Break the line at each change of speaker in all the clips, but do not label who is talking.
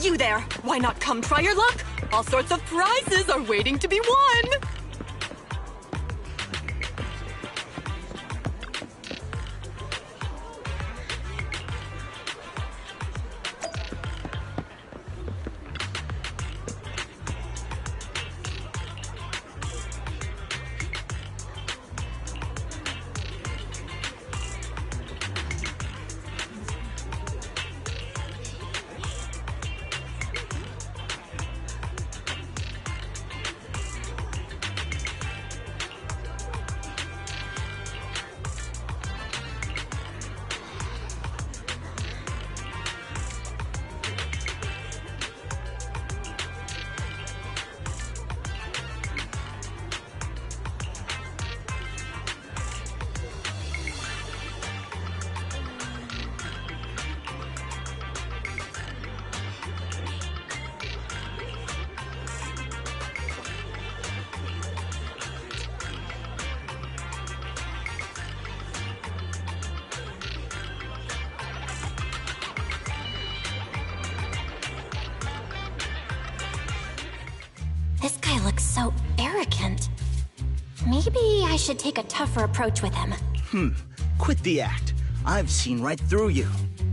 you there! Why not come try your luck? All sorts of prizes are waiting to be won!
This guy looks so arrogant. Maybe I should take a tougher approach with him.
Quit the act. I've seen right through you.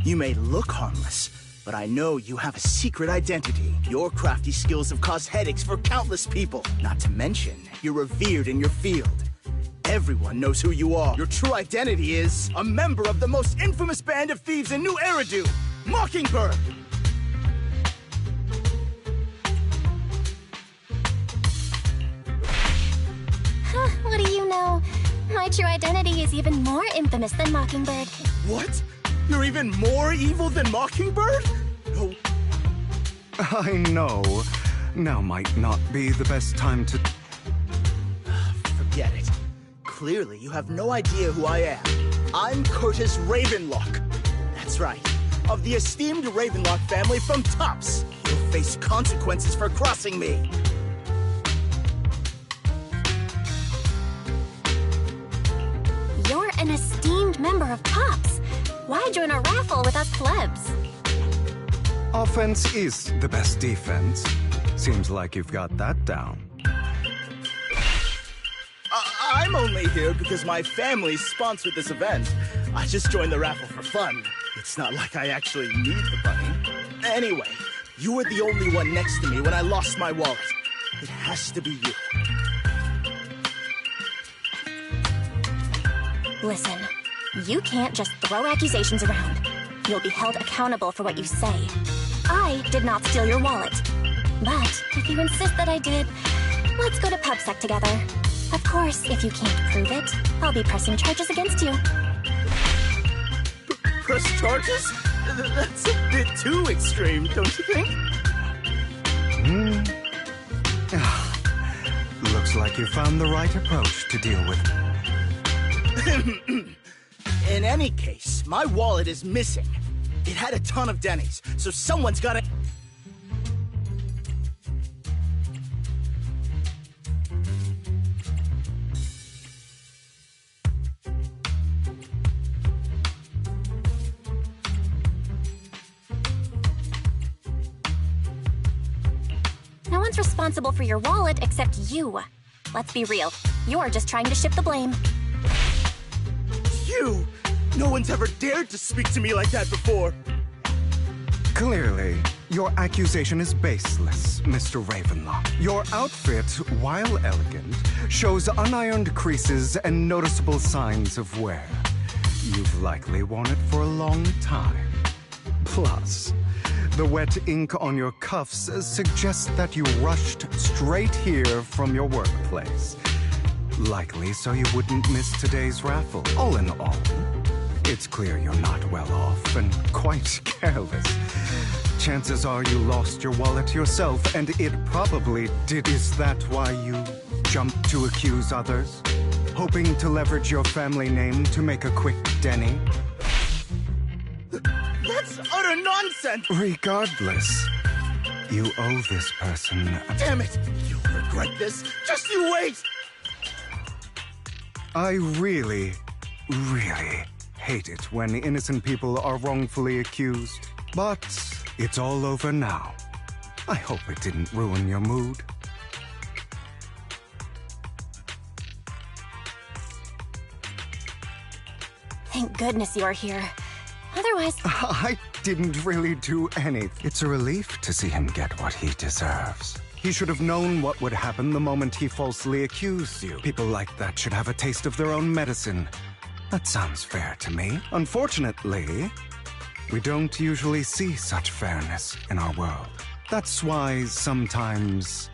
You may look harmless, but I know you have a secret identity. Your crafty skills have caused headaches for countless people. Not to mention, you're revered in your field. Everyone knows who you are. Your true identity is a member of the most infamous band of thieves in New Eridu, Mockingbird!
What do you know? My true identity is even more infamous than Mockingbird.
What? You're even more evil than Mockingbird? No.
I know. Now might not be the best time to...
Forget it. Clearly, you have no idea who I am. I'm Curtis Ravenlock. That's right. Of the esteemed Ravenlock family from Tops. You'll face consequences for crossing me.
You're an esteemed member of Tops. Why join a raffle with us plebs?
Offense is the best defense. Seems like you've got that down.
I'm only here because my family sponsored this event. I just joined the raffle for fun. It's not like I actually need the money. Anyway, you were the only one next to me when I lost my wallet. It has to be you.
Listen, you can't just throw accusations around. You'll be held accountable for what you say. I did not steal your wallet. But if you insist that I did, let's go to PubSec together. Of course, if you can't prove it, I'll be pressing charges against you.
Press charges? That's a bit too extreme, don't you think?
Looks like you found the right approach to deal with.
In any case, my wallet is missing. It had a ton of Denny's, so someone's gotta...
No one's responsible for your wallet except you. Let's be real. You're just trying to shift the blame.
You! No one's ever dared to speak to me like that before.
Clearly, your accusation is baseless, Mr. Ravenlock. Your outfit, while elegant, shows unironed creases and noticeable signs of wear. You've likely worn it for a long time. Plus, the wet ink on your cuffs suggests that you rushed straight here from your workplace. Likely so you wouldn't miss today's raffle. All in all, it's clear you're not well off and quite careless. Chances are you lost your wallet yourself, and it probably did. Is that why you jumped to accuse others? Hoping to leverage your family name to make a quick Denny?
That's utter nonsense!
Regardless, you owe this person a...
Damn it! You'll regret this! Just you wait!
I really hate it when innocent people are wrongfully accused. But it's all over now. I hope it didn't ruin your mood.
Thank goodness you're here. Otherwise...
I didn't really do anything. It's a relief to see him get what he deserves. He should have known what would happen the moment he falsely accused you. People like that should have a taste of their own medicine. That sounds fair to me. Unfortunately, we don't usually see such fairness in our world. That's why sometimes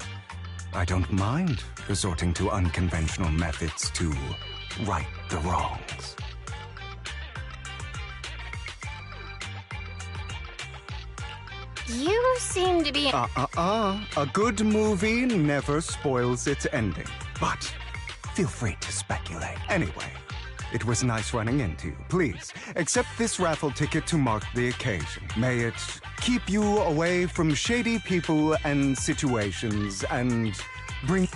I don't mind resorting to unconventional methods to right the wrongs.
You seem to be...
A good movie never spoils its ending. But feel free to speculate. Anyway, it was nice running into you. Please, accept this raffle ticket to mark the occasion. May it keep you away from shady people and situations and bring...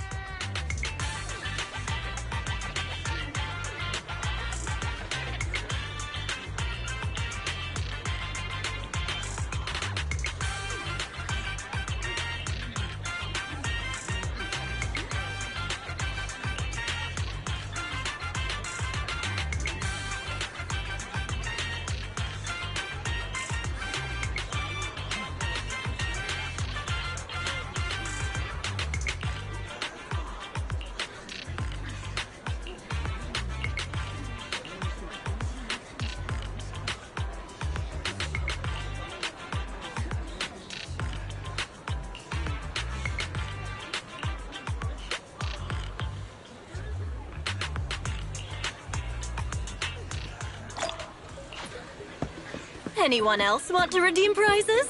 Anyone else want to redeem prizes?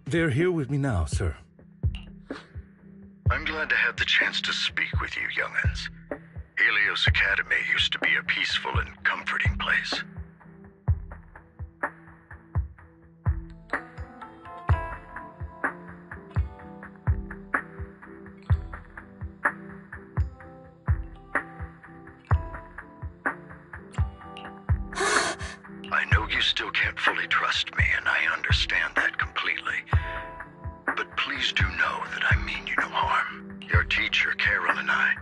They're here with me now, sir.
I'm glad to have the chance to speak with you, young'uns. Helios Academy used to be a peaceful and comforting place. I know you still can't fully trust me, and I understand that completely. But please do know that I mean you no harm. Your teacher, Carol, and I,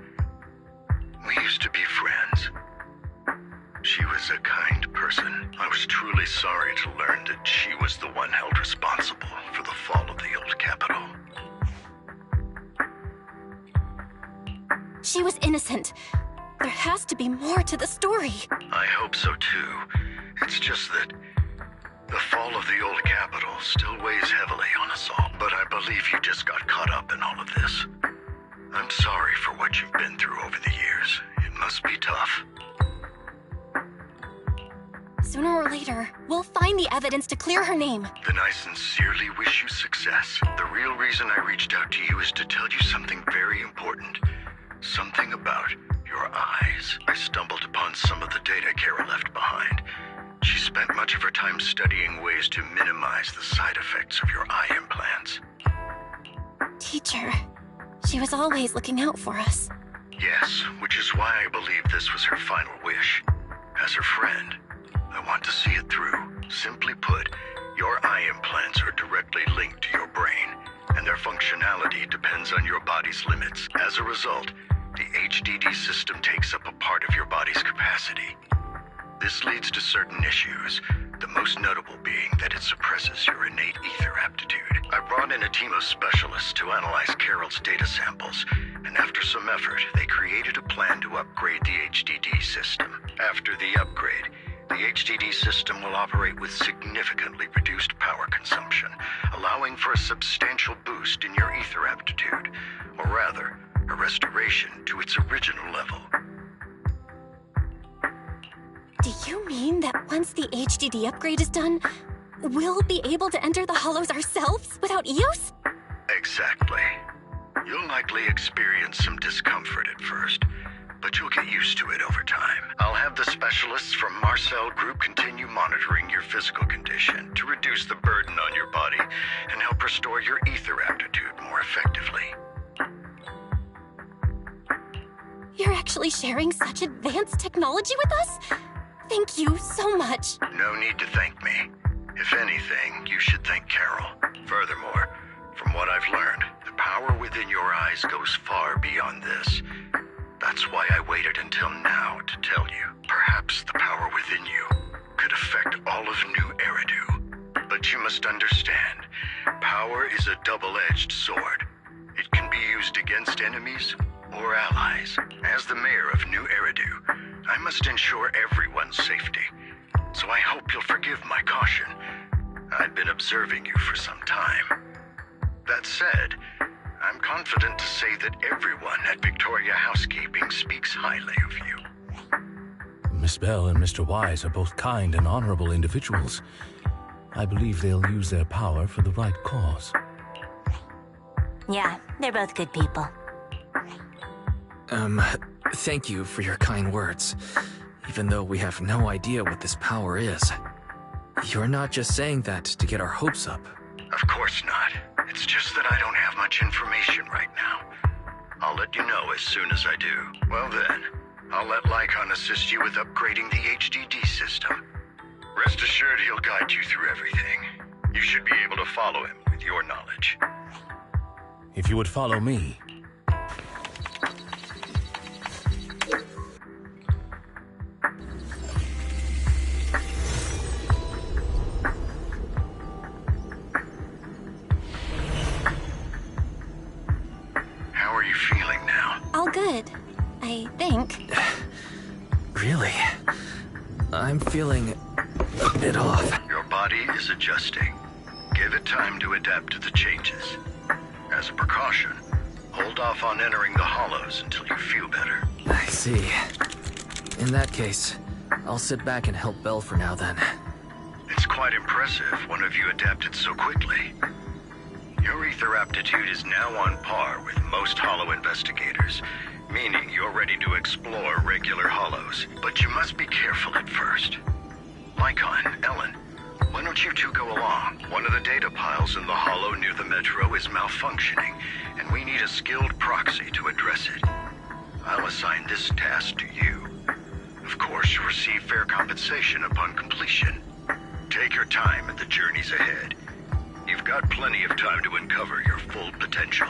we used to be friends. She was a kind person. I was truly sorry to learn that she was the one held responsible for the fall of the old capital.
She was innocent. There has to be more to the story.
I hope so too. It's just that the fall of the old capital still weighs heavily on us all. But I believe you just got caught up in all of this. I'm sorry for what you've been through over the years. It must be tough.
Sooner or later, we'll find the evidence to clear her name.
Then I sincerely wish you success. The real reason I reached out to you is to tell you something very important. Something about your eyes. I stumbled upon some of the data Kara left behind. She spent much of her time studying ways to minimize the side effects of your eye implants.
Teacher, she was always looking out for us.
Yes, which is why I believe this was her final wish. As her friend, I want to see it through. Simply put, your eye implants are directly linked to your brain, and their functionality depends on your body's limits. As a result, the HDD system takes up a part of your body's capacity. This leads to certain issues, the most notable being that it suppresses your innate ether aptitude. I brought in a team of specialists to analyze Carol's data samples, and after some effort, they created a plan to upgrade the HDD system. After the upgrade, the HDD system will operate with significantly reduced power consumption, allowing for a substantial boost in your ether aptitude, or rather, a restoration to its original level.
Do you mean that once the HDD upgrade is done, we'll be able to enter the hollows ourselves without Eos?
Exactly. You'll likely experience some discomfort at first, but you'll get used to it over time. I'll have the specialists from Marcel Group continue monitoring your physical condition to reduce the burden on your body and help restore your ether aptitude more effectively.
You're actually sharing such advanced technology with us? Thank you so much.
No need to thank me. If anything, you should thank Carol. Furthermore, from what I've learned, the power within your eyes goes far beyond this. That's why I waited until now to tell you. Perhaps the power within you could affect all of New Eridu. But you must understand, power is a double-edged sword. It can be used against enemies or allies. As the mayor of New Eridu, I must ensure everyone's safety. So I hope you'll forgive my caution. I've been observing you for some time. That said, I'm confident to say that everyone at Victoria Housekeeping speaks highly of you.
Miss Bell and Mr. Wise are both kind and honorable individuals. I believe they'll use their power for the right cause.
Yeah, they're both good people.
Thank you for your kind words, even though we have no idea what this power is. You're not just saying that to get our hopes up.
Of course not. It's just that I don't have much information right now. I'll let you know as soon as I do. Well then, I'll let Lycon assist you with upgrading the HDD system. Rest assured he'll guide you through everything. You should be able to follow him with your knowledge.
If you would follow me.
How are you feeling now?
All good, I think.
Really? I'm feeling a bit off.
Your body is adjusting. Give it time to adapt to the changes. As a precaution, hold off on entering the hollows until you feel better.
I see. In that case, I'll sit back and help Belle for now then.
It's quite impressive one of you adapted so quickly. Your ether aptitude is now on par with most Hollow investigators, meaning you're ready to explore regular Hollows. But you must be careful at first. Lycon, Ellen, why don't you two go along? One of the data piles in the Hollow near the Metro is malfunctioning, and we need a skilled proxy to address it. I'll assign this task to you. Of course, you'll receive fair compensation upon completion. Take your time at the journeys ahead. You've got plenty of time to uncover your full potential.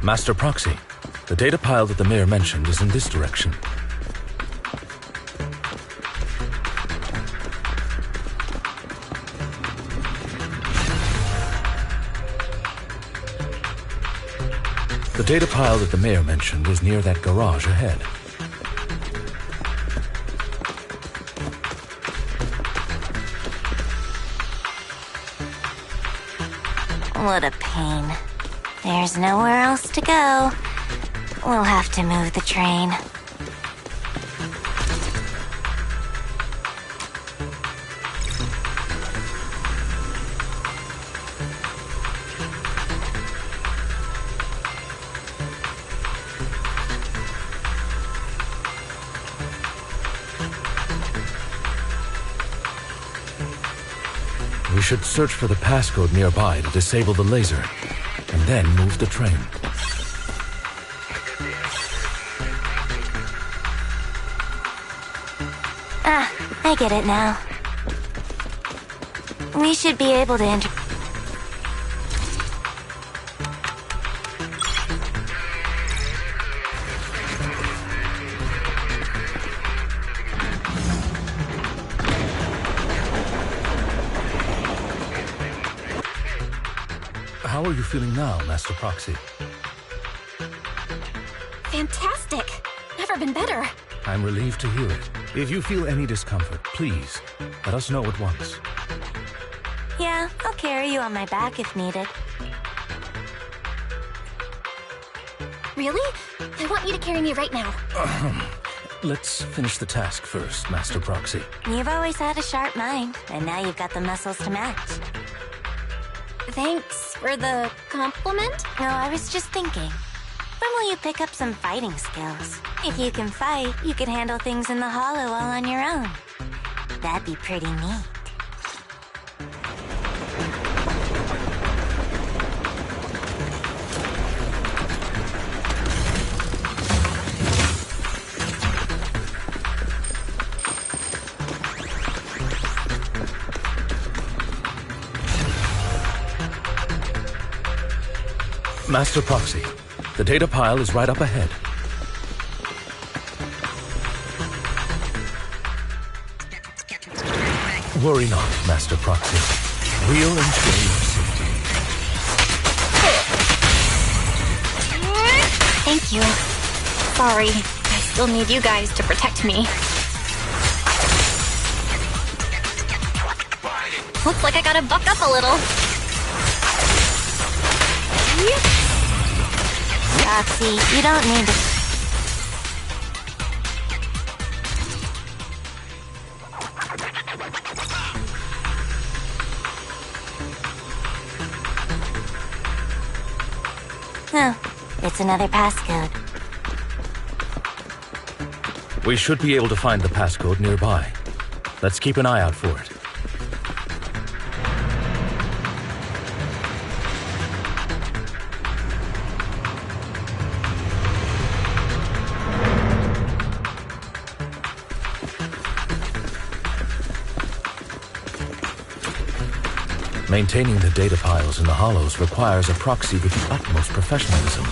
Master Proxy, the data pile that the mayor mentioned is in this direction. The data pile that the mayor mentioned is near that garage ahead.
What a pain. There's nowhere else to go. We'll have to move the train.
We should search for the passcode nearby to disable the laser, and then move the train.
Ah, I get it now. We should be able to enter.
How are you feeling now, Master Proxy?
Fantastic! Never been better.
I'm relieved to hear it. If you feel any discomfort, please, let us know at once.
Yeah, I'll carry you on my back if needed. Really? I want you to carry me right now.
Let's finish the task first, Master Proxy.
You've always had a sharp mind, and now you've got the muscles to match. Thanks for the compliment? No, I was just thinking. When will you pick up some fighting skills? If you can fight, you can handle things in the Hollow all on your own. That'd be pretty neat.
Master Proxy, the data pile is right up ahead. Worry not, Master Proxy. We'll ensure your safety.
Thank you. Sorry, I still need you guys to protect me. Looks like I gotta buck up a little. Roxy, you don't need to... Oh, it's another passcode.
We should be able to find the passcode nearby. Let's keep an eye out for it. Maintaining the data piles in the Hollows requires a proxy with the utmost professionalism.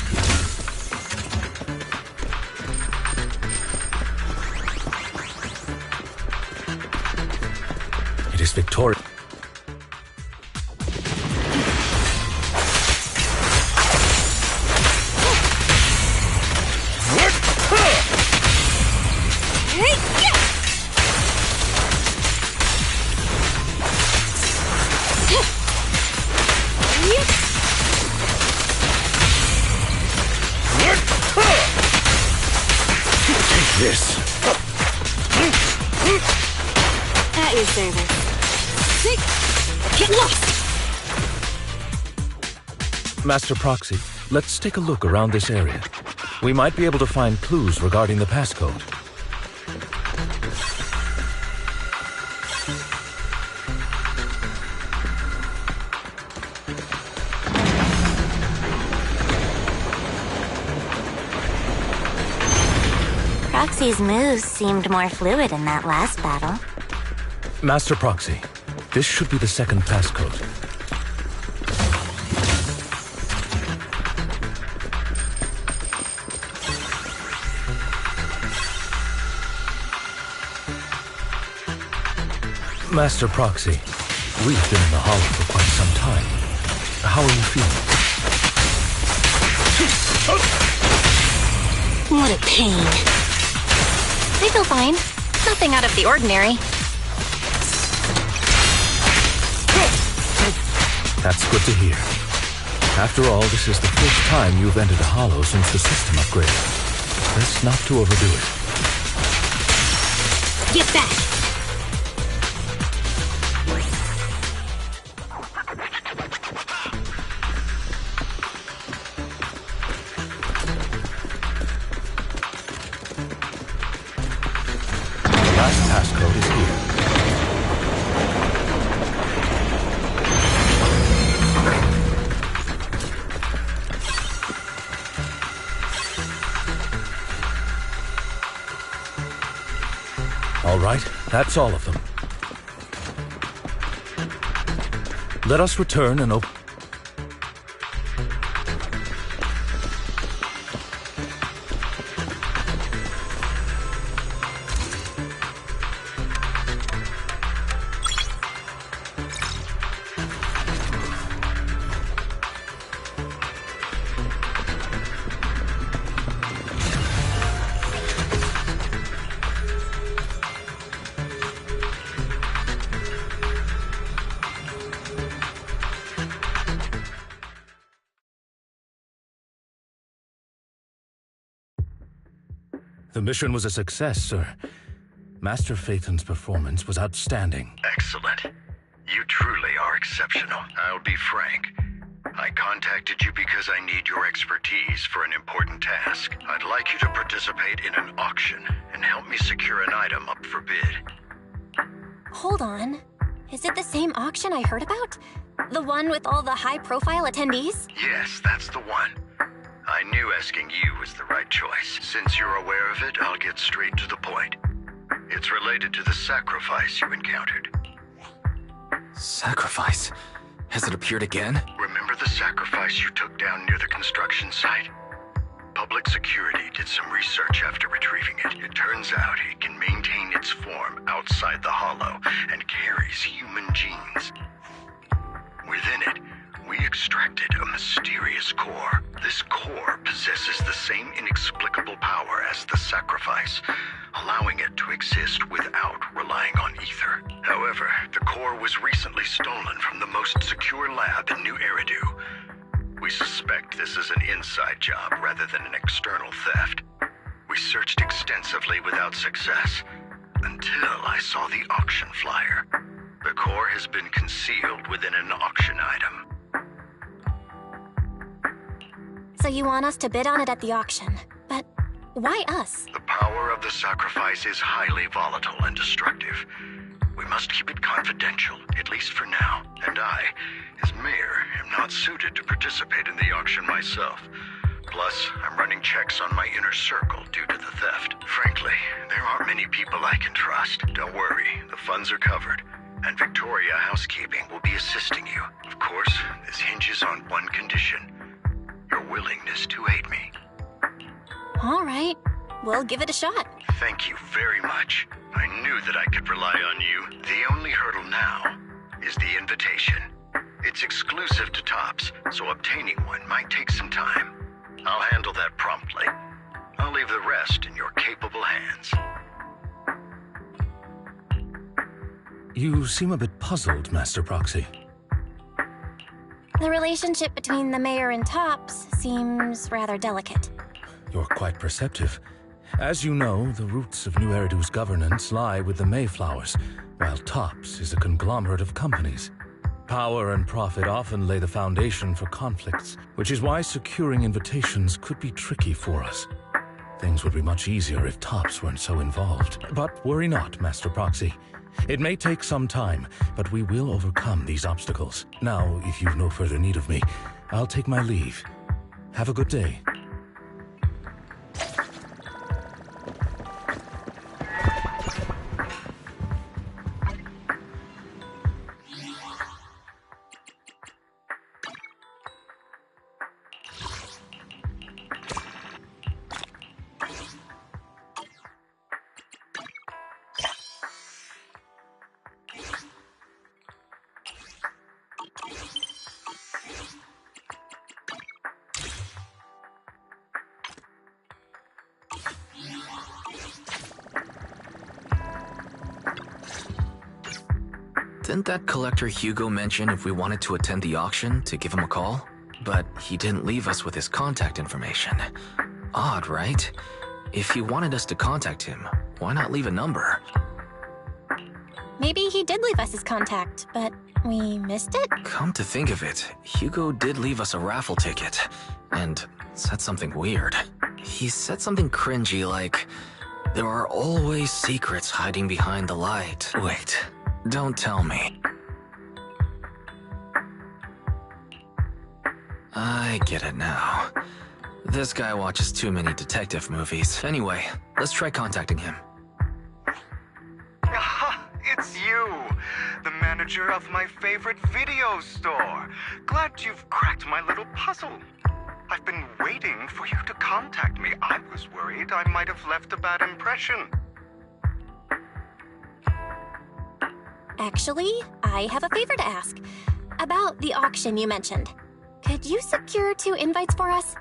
It is victorious. this.
At your service. Get lost!
Master Proxy, let's take a look around this area. We might be able to find clues regarding the passcode.
Proxy's moves seemed more fluid in that last battle.
Master Proxy, this should be the second passcode. Master Proxy, we've been in the Hollow for quite some time. How are you feeling?
What a pain. I feel fine. Nothing out of the ordinary.
That's good to hear. After all, this is the first time you've entered a Hollow since the system upgrade. Best not to overdo it.
Get back!
The last passcode is here. All right, that's all of them. Let us return and open. The mission was a success, sir. Master Phaeton's performance was outstanding.
Excellent. You truly are exceptional. I'll be frank. I contacted you because I need your expertise for an important task. I'd like you to participate in an auction and help me secure an item up for bid.
Hold on. Is it the same auction I heard about? The one with all the high-profile attendees?
Yes, that's the one. I knew asking you was the right choice. Since you're aware of it, I'll get straight to the point. It's related to the sacrifice you encountered.
Sacrifice? Has it appeared again?
Remember the sacrifice you took down near the construction site? Public security did some research after retrieving it. It turns out it can maintain its form outside the Hollow and carries human genes. Within it, we extracted a mysterious core. This core possesses the same inexplicable power as the sacrifice, allowing it to exist without relying on ether. However, the core was recently stolen from the most secure lab in New Eridu. We suspect this is an inside job rather than an external theft. We searched extensively without success, until I saw the auction flyer. The core has been concealed within an auction item.
So you want us to bid on it at the auction. But why us?
The power of the sacrifice is highly volatile and destructive. We must keep it confidential, at least for now. And I, as mayor, am not suited to participate in the auction myself. Plus, I'm running checks on my inner circle due to the theft. Frankly, there aren't many people I can trust. Don't worry, the funds are covered. And Victoria Housekeeping will be assisting you. Of course, this hinges on one condition. Your willingness to aid me.
All right. We'll give it a shot.
Thank you very much. I knew that I could rely on you. The only hurdle now is the invitation. It's exclusive to Tops, so obtaining one might take some time. I'll handle that promptly. I'll leave the rest in your capable hands.
You seem a bit puzzled, Master Proxy.
The relationship between the mayor and Tops seems rather delicate.
You're quite perceptive. As you know, the roots of New Eridu's governance lie with the Mayflowers, while TOPS is a conglomerate of companies. Power and profit often lay the foundation for conflicts, which is why securing invitations could be tricky for us. Things would be much easier if TOPS weren't so involved. But worry not, Master Proxy. It may take some time, but we will overcome these obstacles. Now, if you've no further need of me, I'll take my leave. Have a good day.
Didn't that collector Hugo mention if we wanted to attend the auction to give him a call? But he didn't leave us with his contact information. Odd, right? If he wanted us to contact him, why not leave a number?
Maybe he did leave us his contact, but we missed it?
Come to think of it, Hugo did leave us a raffle ticket, and said something weird. He said something cringy like, "There are always secrets hiding behind the light." Wait. Don't tell me. I get it now. This guy watches too many detective movies. Anyway, let's try contacting him.
Aha! It's you! The manager of my favorite video store! Glad you've cracked my little puzzle. I've been waiting for you to contact me. I was worried I might have left a bad impression.
Actually, I have a favor to ask. About the auction you mentioned. Could you secure 2 invites for us?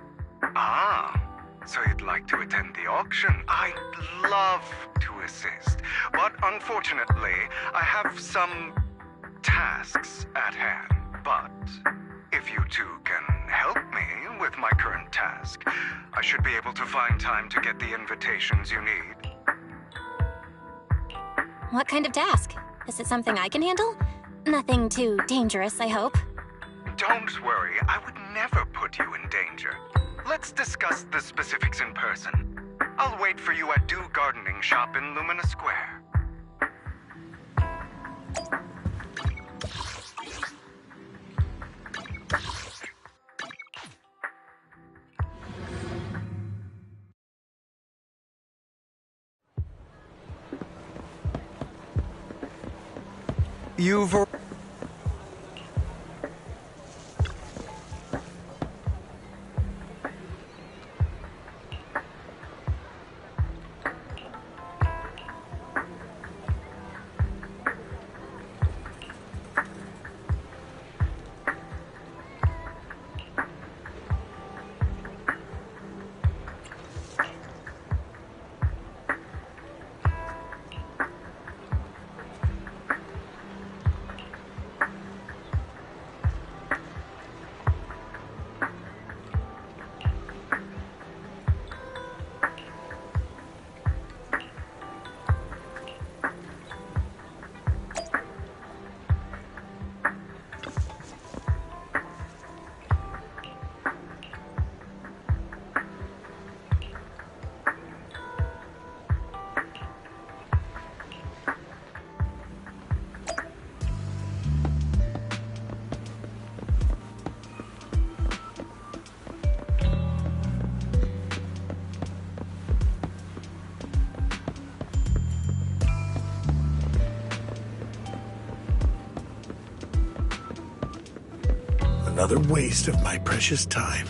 Ah, so you'd like to attend the auction? I'd love to assist, but unfortunately, I have some tasks at hand. But if you two can help me with my current task, I should be able to find time to get the invitations you need.
What kind of task? Is it something I can handle? Nothing too dangerous, I hope.
Don't worry, I would never put you in danger. Let's discuss the specifics in person. I'll wait for you at Do Gardening Shop in Lumina Square. You've...
Another waste of my precious time.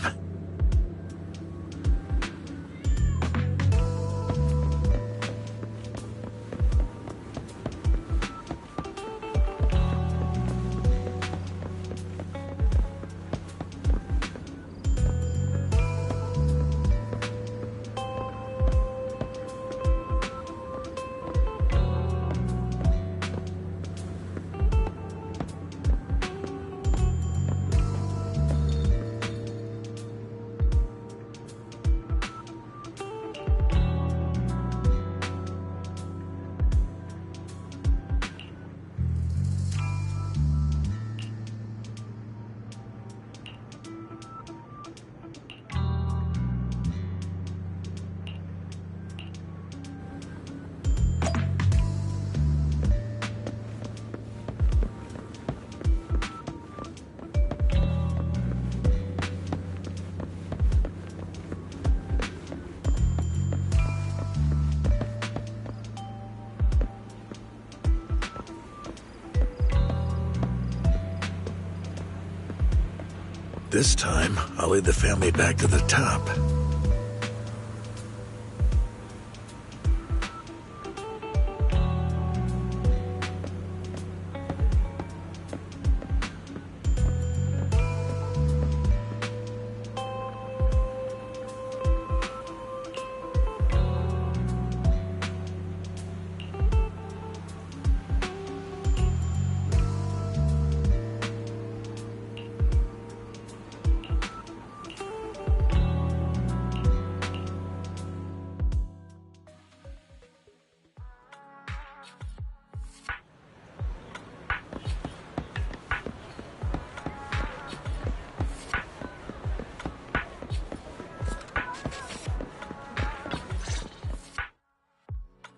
This time, I'll lead the family back to the top.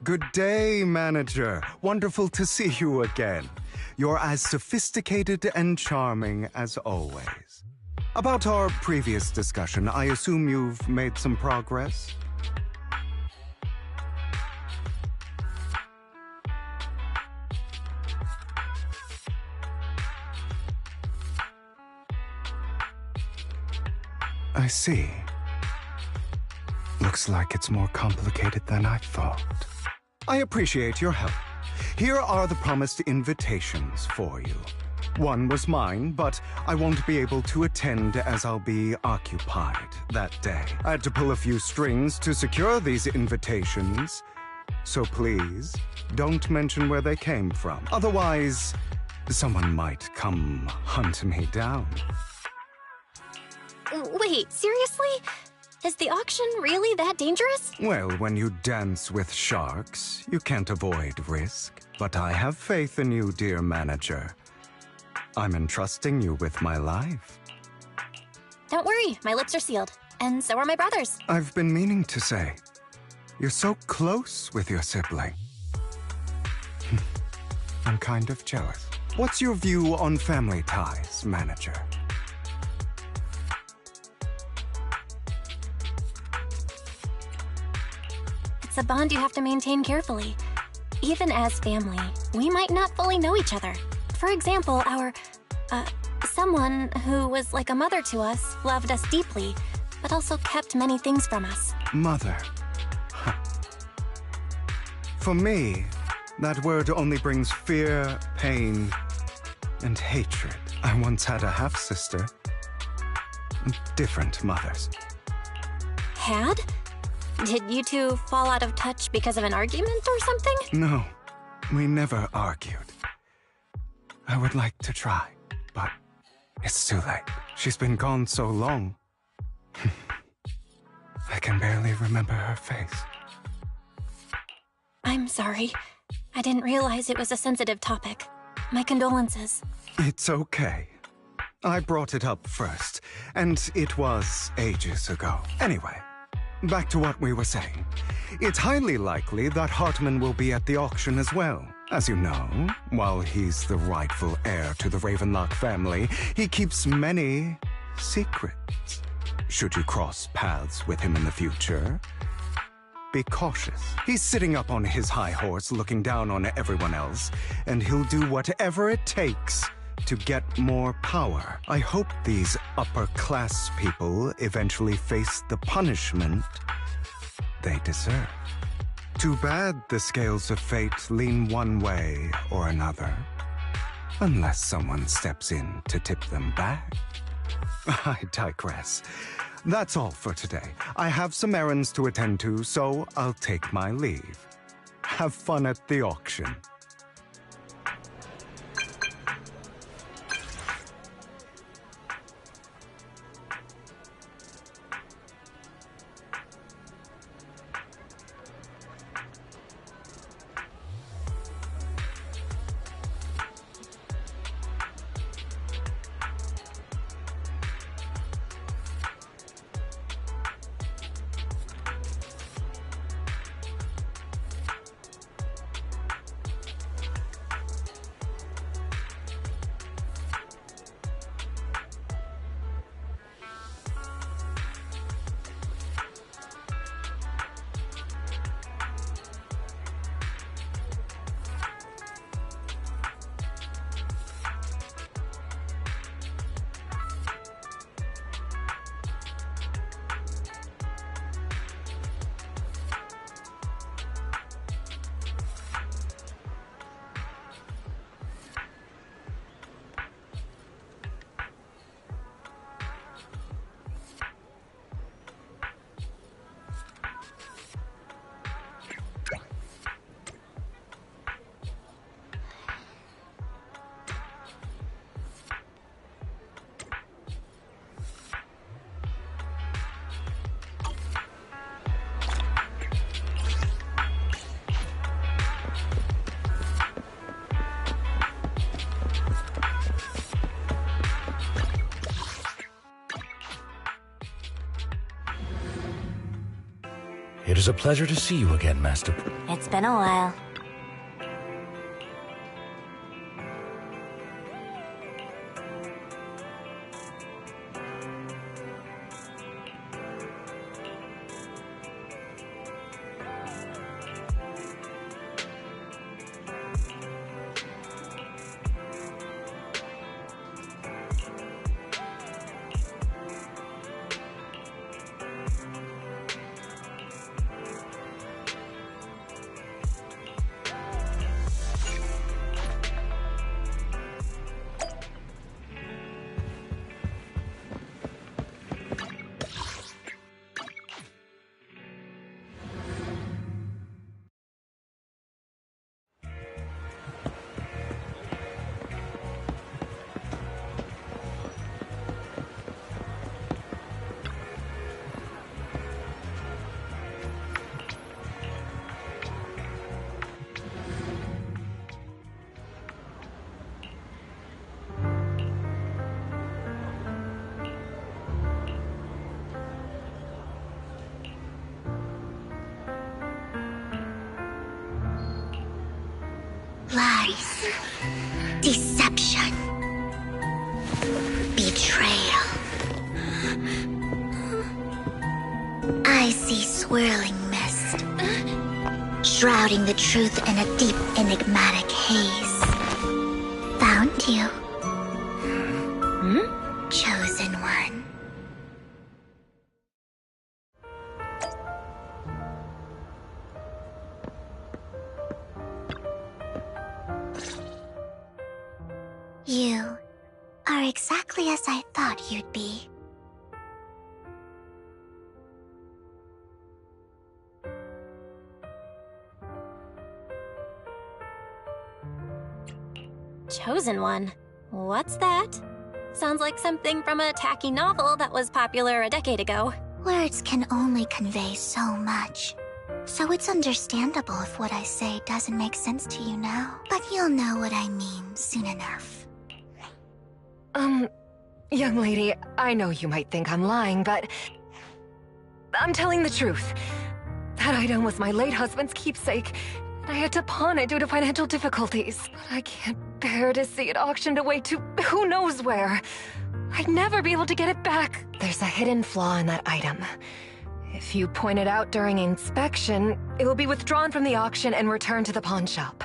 Good day, Manager. Wonderful to see you again. You're as sophisticated and charming as always. About our previous discussion, I assume you've made some progress? I see. Looks like it's more complicated than I thought. I appreciate your help. Here are the promised invitations for you. One was mine, but I won't be able to attend as I'll be occupied that day. I had to pull a few strings to secure these invitations. So please, don't mention where they came from. Otherwise, someone might come hunt me down.
Wait, seriously? Is the auction really that dangerous?
Well, when you dance with sharks, you can't avoid risk. But I have faith in you, dear Manager. I'm entrusting you with my life.
Don't worry, my lips are sealed. And so are my brothers.
I've been meaning to say, you're so close with your sibling. I'm kind of jealous. What's your view on family ties, Manager?
It's a bond you have to maintain carefully. Even as family, we might not fully know each other. For example, someone who was like a mother to us loved us deeply, but also kept many things from us.
Mother. For me, that word only brings fear, pain, and hatred. I once had a half-sister. Different mothers.
Had? Did you two fall out of touch because of an argument or something?
No, we never argued. I would like to try, but it's too late. She's been gone so long. I can barely remember her face.
I'm sorry. I didn't realize it was a sensitive topic. My condolences.
It's okay. I brought it up first, and it was ages ago. Anyway, back to what we were saying. It's highly likely that Hartman will be at the auction as well. As you know, while he's the rightful heir to the Ravenlock family, he keeps many secrets. Should you cross paths with him in the future, be cautious. He's sitting up on his high horse looking down on everyone else, and he'll do whatever it takes to get more power. I hope these upper-class people eventually face the punishment they deserve. Too bad the scales of fate lean one way or another, unless someone steps in to tip them back. I digress. That's all for today. I have some errands to attend to, so I'll take my leave. Have fun at the auction.
is a pleasure to see you again, Master.
It's been a while. Lies. Deception. Betrayal. I see swirling mist, shrouding the truth in a deep, enigmatic haze. Found you. Chosen one. You are exactly as I thought you'd be. Chosen one? What's that? Sounds like something from a tacky novel that was popular a decade ago. Words can only convey so much. So it's understandable if what I say doesn't make sense to you now. But you'll know what I mean soon enough.
Young lady, I know you might think I'm lying, but I'm telling the truth. That item was my late husband's keepsake, and I had to pawn it due to financial difficulties. But I can't bear to see it auctioned away to who knows where. I'd never be able to get it back. There's a hidden flaw in that item. If you point it out during inspection, it will be withdrawn from the auction and returned to the pawn shop.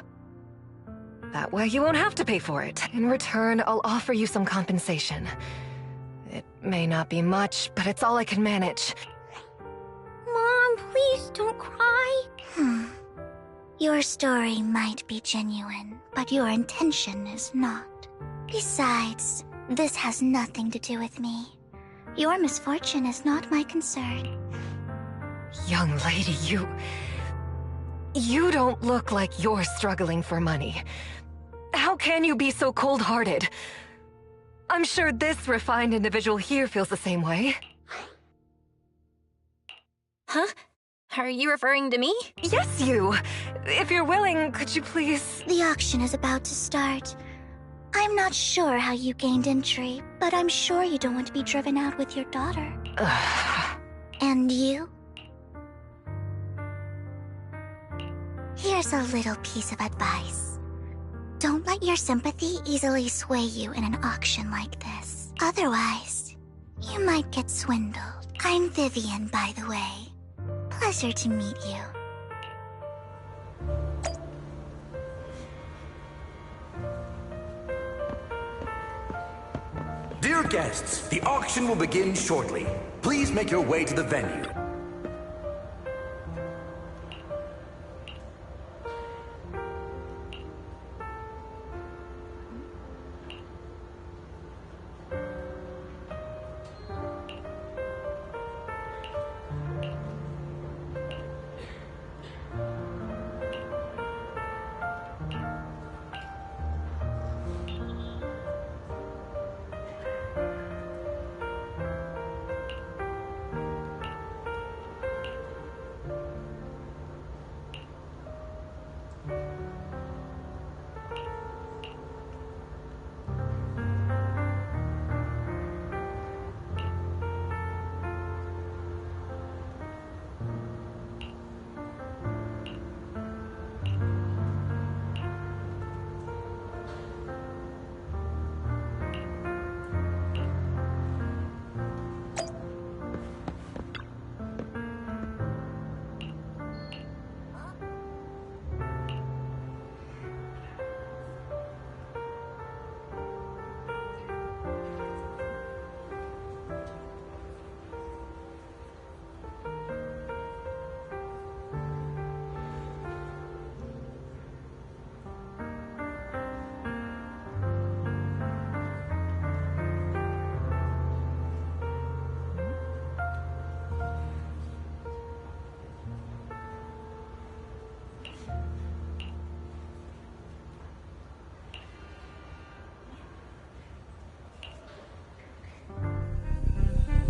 That way you won't have to pay for it. In return, I'll offer you some compensation. It may not be much, but it's all I can manage.
Mom, please don't cry. Your story might be genuine, but your intention is not. Besides, this has nothing to do with me. Your misfortune is not my concern.
Young lady, you don't look like you're struggling for money. How can you be so cold-hearted? I'm sure this refined individual here feels the same way.
Huh? Are you referring to me?
Yes, you! If you're willing, could you please...
The auction is about to start. I'm not sure how you gained entry, but I'm sure you don't want to be driven out with your daughter. And you? Here's a little piece of advice. Don't let your sympathy easily sway you in an auction like this. Otherwise, you might get swindled. I'm Vivian, by the way. Pleasure to meet you.
Dear guests, the auction will begin shortly. Please make your way to the venue.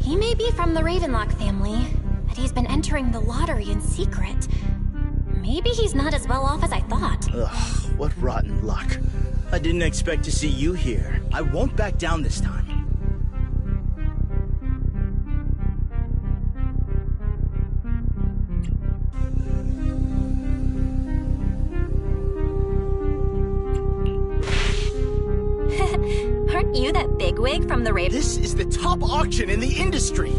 He may be from the Ravenlock family, but he's been entering the lottery in secret. Maybe he's not as well off as I thought.
Ugh, what rotten luck. I didn't expect to see you here. I won't back down this time.
Aren't you that bigwig from the Raven?
This is the top auction in the industry.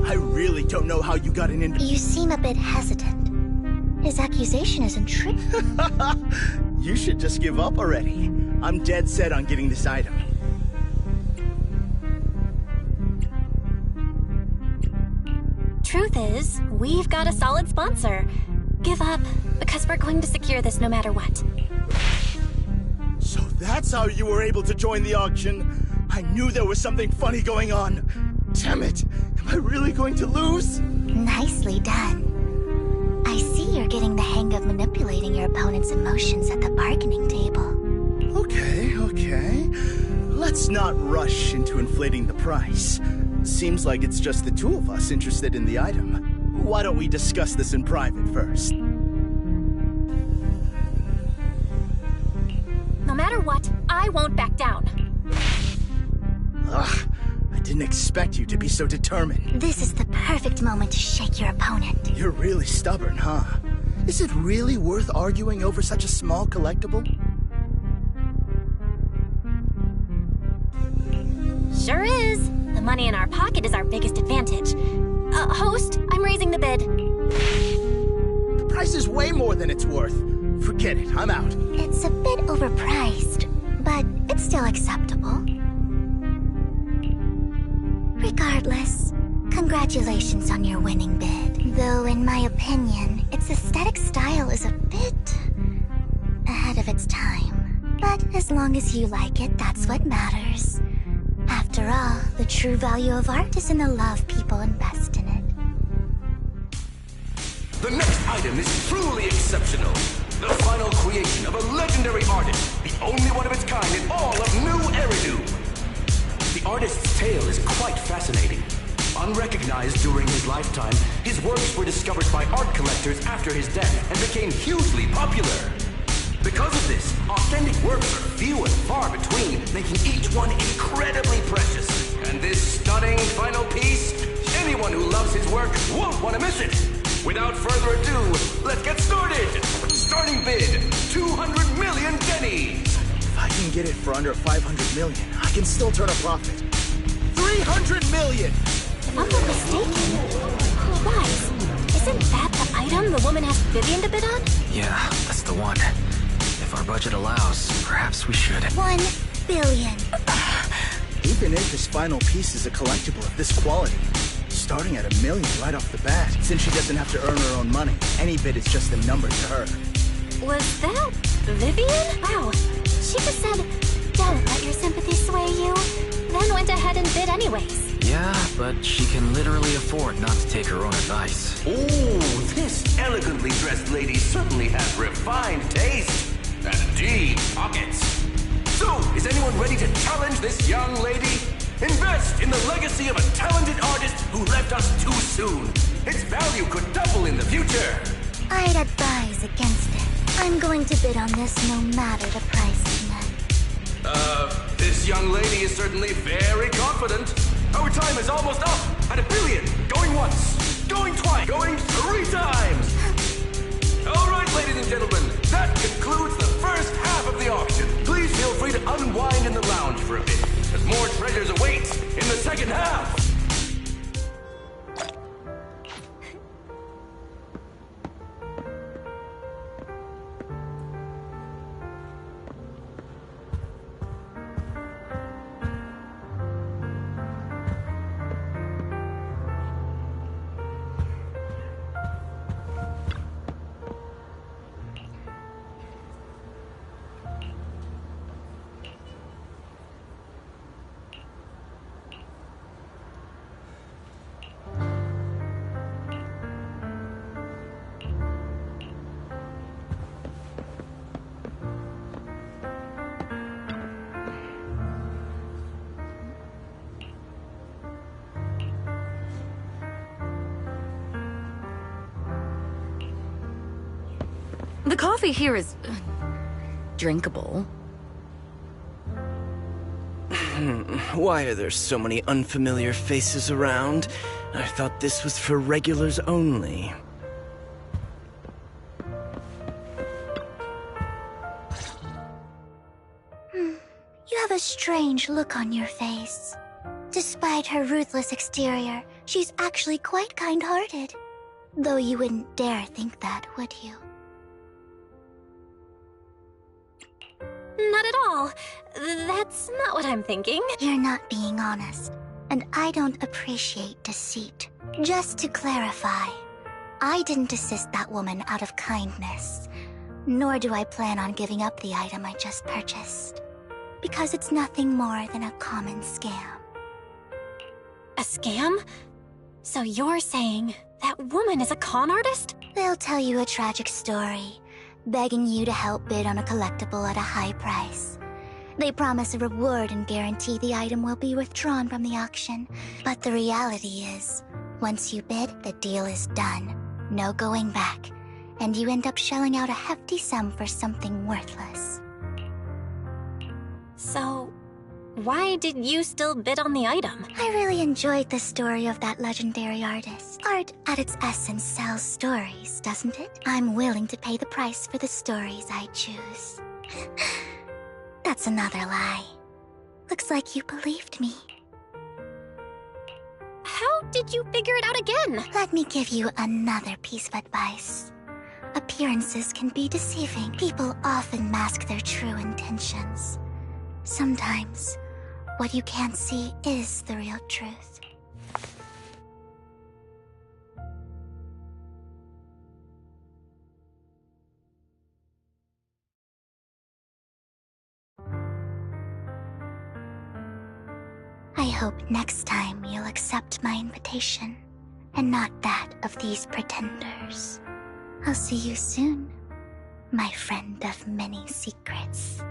I really don't know how you got an
You seem a bit hesitant. His accusation isn't true.
You should just give up already. I'm dead set on getting this item.
Truth is, we've got a solid sponsor. Give up, because we're going to secure this no matter what.
So that's how you were able to join the auction? I knew there was something funny going on. Damn it! Am I really going to lose?
Nicely done. I see you're getting the hang of manipulating your opponent's emotions at the bargaining table.
Okay. Let's not rush into inflating the price. Seems like it's just the two of us interested in the item. Why don't we discuss this in private first?
No matter what, I won't back down.
Ugh, I didn't expect you to be so determined.
This is the perfect moment to shake your opponent.
You're really stubborn, huh? Is it really worth arguing over such a small collectible?
Sure is. The money in our pocket is our biggest advantage. Host, I'm raising the bid.
The price is way more than it's worth. Forget it, I'm out.
It's a bit overpriced, but it's still acceptable. Regardless, congratulations on your winning bid. Though, in my opinion, its aesthetic style is a bit ahead of its time. But as long as you like it, that's what matters. After all, the true value of art is in the love people invest in it.
The next item is truly exceptional. The final creation of a legendary artist, the only one of its kind in all of New Eridu. The artist's tale is quite fascinating. Unrecognized during his lifetime, his works were discovered by art collectors after his death and became hugely popular. Because of this, authentic works are few and far between, making each one incredibly precious. And this stunning final piece, anyone who loves his work won't want to miss it. Without further ado, let's get started! Starting bid, 200 million Denny!
If I can get it for under 500 million, I can still turn a profit. 300 million!
If I'm not mistaken, guys, isn't that the item the woman asked Vivian to bid on?
Yeah, that's the one. If our budget allows, perhaps we should.
1 billion.
Even if this final piece is a collectible of this quality, starting at $1 million right off the bat, since she doesn't have to earn her own money, any bid is just a number to her.
Was that Vivian? Wow, she just said, don't let your sympathy sway you, then went ahead and bid anyways.
Yeah, but she can literally afford not to take her own advice.
Ooh, this elegantly dressed lady certainly has refined taste. And deep pockets. So, is anyone ready to challenge this young lady? Invest in the legacy of a talented artist who left us too soon. Its value could double in the future.
I'd advise against it. I'm going to bid on this no matter the price tonight.
This young lady is certainly very confident. Our time is almost up at $1 billion. Going once, going twice, going 3 times. All right, ladies and gentlemen, that concludes the first half of the auction. Please feel free to unwind in the lounge for a bit, as more treasures await in the second half.
The coffee here is... drinkable.
Why are there so many unfamiliar faces around? I thought this was for regulars only.
You have a strange look on your face. Despite her ruthless exterior, she's actually quite kind-hearted. Though you wouldn't dare think that, would you?
Not at all. That's not what I'm thinking.
You're not being honest, and I don't appreciate deceit. Just to clarify, I didn't assist that woman out of kindness, nor do I plan on giving up the item I just purchased, because it's nothing more than a common scam.
A scam? So you're saying that woman is a con artist?
They'll tell you a tragic story, begging you to help bid on a collectible at a high price. They promise a reward and guarantee the item will be withdrawn from the auction. But the reality is, once you bid, the deal is done. No going back. And you end up shelling out a hefty sum for something worthless.
So, why did you still bid on the item?
I really enjoyed the story of that legendary artist. Art, at its essence, sells stories, doesn't it? I'm willing to pay the price for the stories I choose. That's another lie. Looks like you believed me.
How did you figure it out again?
Let me give you another piece of advice. Appearances can be deceiving. People often mask their true intentions. Sometimes, what you can't see is the real truth. I hope next time you'll accept my invitation, and not that of these pretenders. I'll see you soon, my friend of many secrets.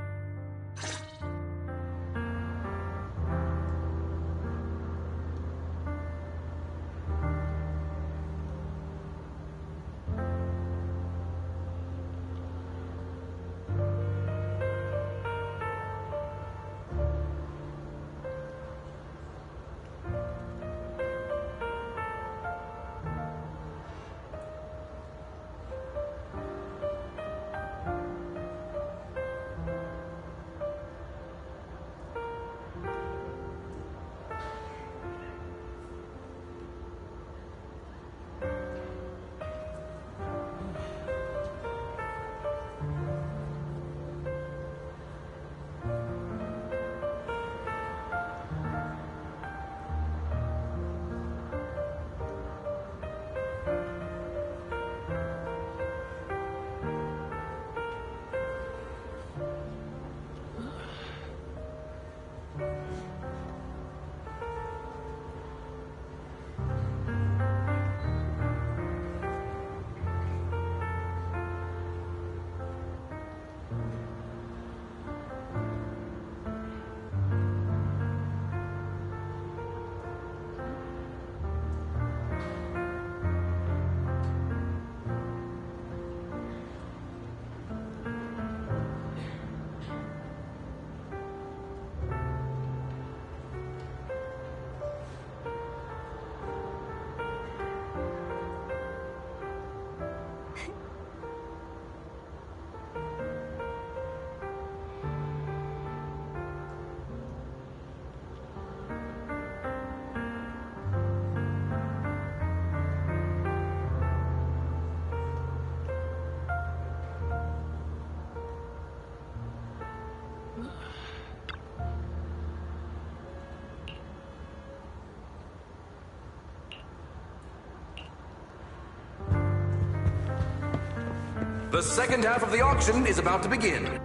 The second half of the auction is about to begin.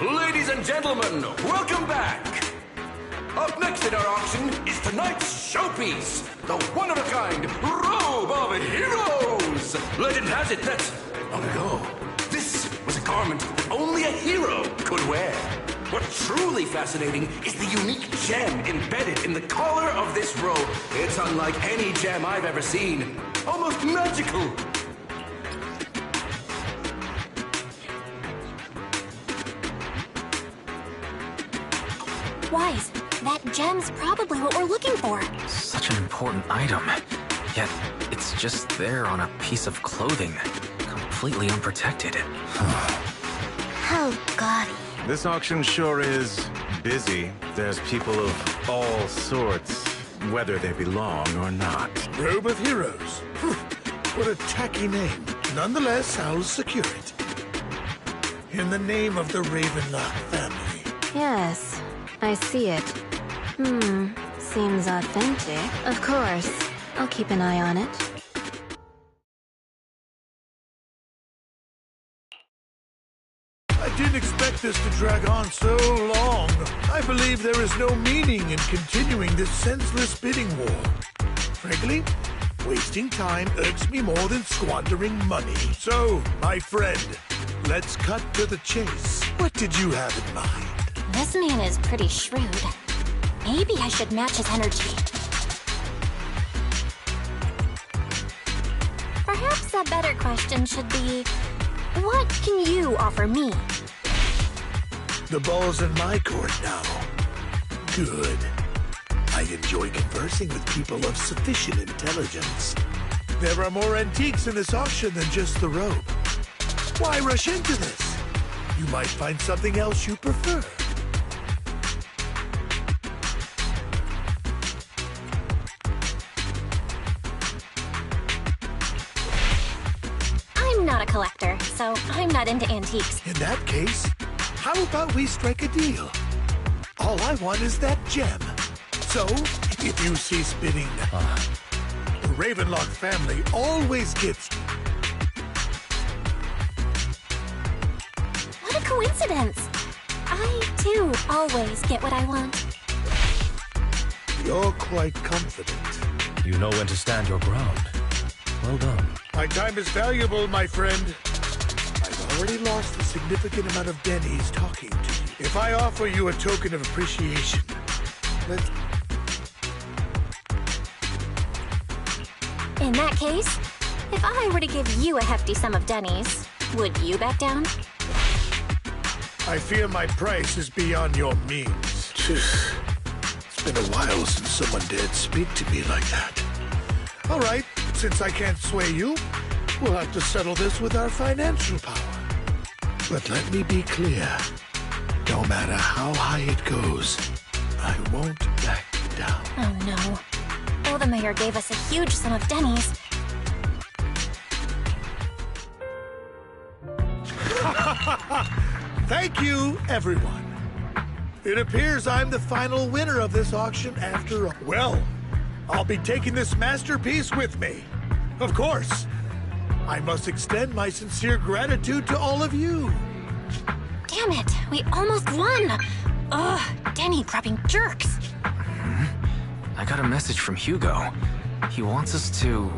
Ladies and gentlemen, welcome back! Up next in our auction is tonight's showpiece, the one-of-a-kind Robe of Heroes! Legend has it that, long ago, this was a garment that only a hero could wear. What's truly fascinating is the unique gem embedded in the collar of this robe. It's unlike any gem I've ever seen. Almost magical.
Wise, that gem's probably what we're looking for.
Such an important item. Yet, it's just there on a piece of clothing, completely unprotected.
Oh, gaudy.
This auction sure is busy. There's people of all sorts, whether they belong or not.
Robe of Heroes. What a tacky name. Nonetheless, I'll secure it. In the name of the Ravenlock family.
Yes, I see it. Seems authentic. Of course. I'll keep an eye on it.
I didn't expect this to drag on so long. I believe there is no meaning in continuing this senseless bidding war. Frankly, wasting time irks me more than squandering money. So, my friend, let's cut to the chase. What did you have in mind?
This man is pretty shrewd. Maybe I should match his energy. Perhaps a better question should be, what can you offer me?
The ball's in my court now. Good. I enjoy conversing with people of sufficient intelligence. There are more antiques in this auction than just the robe. Why rush into this? You might find something else you prefer.
I'm not a collector, so I'm not into antiques.
In that case, how about we strike a deal? All I want is that gem. So, if you cease bidding, the Ravenlock family always gets...
What a coincidence! I, too, always get what I want.
You're quite confident.
You know when to stand your ground. Well done.
My time is valuable, my friend. I've already lost a significant amount of Denny's talking to you. If I offer you a token of appreciation, let's...
In that case, if I were to give you a hefty sum of Denny's, would you back down?
I fear my price is beyond your means. It's been a while since someone dared speak to me like that. All right, since I can't sway you, we'll have to settle this with our financial power. But let me be clear. No matter how high it goes, I won't back down.
Oh no. Though the mayor gave us a huge sum of Denny's.
Thank you, everyone. It appears I'm the final winner of this auction after all. Well, I'll be taking this masterpiece with me. Of course. I must extend my sincere gratitude to all of you.
Damn it, we almost won! Ugh, Denny grabbing jerks.
I got a message from Hugo. He wants us to...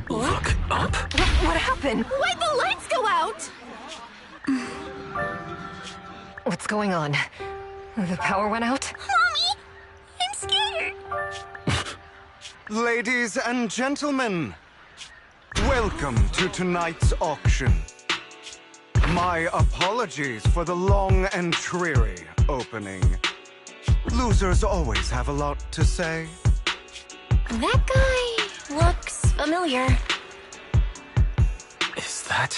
look up?
What happened?
Why'd the lights go out?
What's going on? The power went out?
Mommy! I'm scared!
Ladies and gentlemen, welcome to tonight's auction. My apologies for the long and dreary opening. Losers always have a lot to say.
That guy looks familiar.
Is that...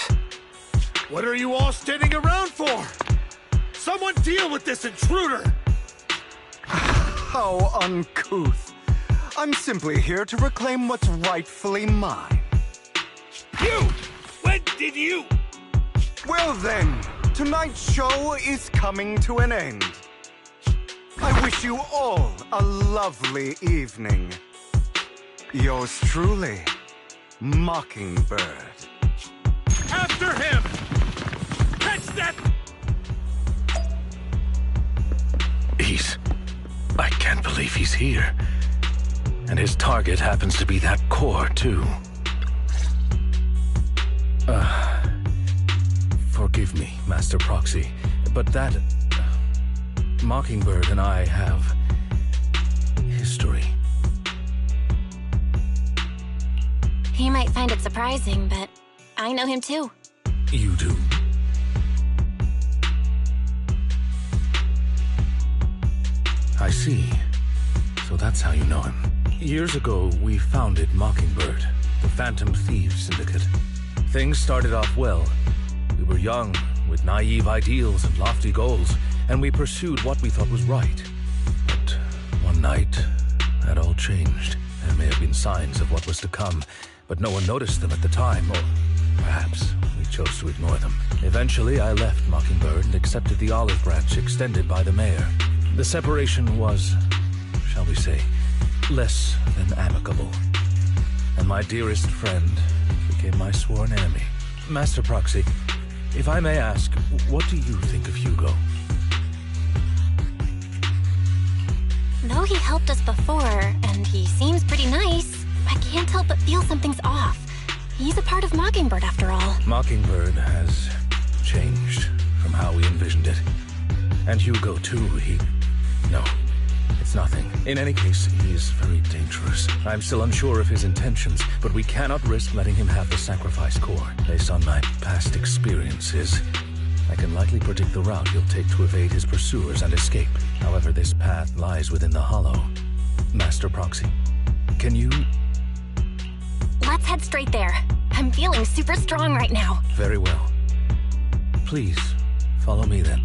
What are you all standing around for? Someone deal with this intruder!
How uncouth. I'm simply here to reclaim what's rightfully mine.
You! When did you...
Well then, tonight's show is coming to an end. I wish you all a lovely evening. Yours truly, Mockingbird.
After him! Catch that!
I can't believe he's here. And his target happens to be that core, too. Forgive me, Master Proxy, but that... Mockingbird and I have history.
He might find it surprising, but I know him too.
You do? I see. So that's how you know him. Years ago, we founded Mockingbird, the Phantom Thieves Syndicate. Things started off well. We were young, with naive ideals and lofty goals, and we pursued what we thought was right. But one night, that all changed. There may have been signs of what was to come, but no one noticed them at the time, or perhaps we chose to ignore them. Eventually, I left Mockingbird and accepted the olive branch extended by the mayor. The separation was, shall we say, less than amicable. And my dearest friend became my sworn enemy. Master Proxy, if I may ask, what do you think of Hugo?
Though he helped us before, and he seems pretty nice, I can't help but feel something's off. He's a part of Mockingbird after all.
Mockingbird has changed from how we envisioned it. And Hugo too, No, it's nothing. In any case, he is very dangerous. I'm still unsure of his intentions, but we cannot risk letting him have the sacrifice core. Based on my past experiences, I can likely predict the route he'll take to evade his pursuers and escape. However, this path lies within the Hollow. Master Proxy, can you...
Let's head straight there. I'm feeling super strong right now.
Very well. Please, follow me then.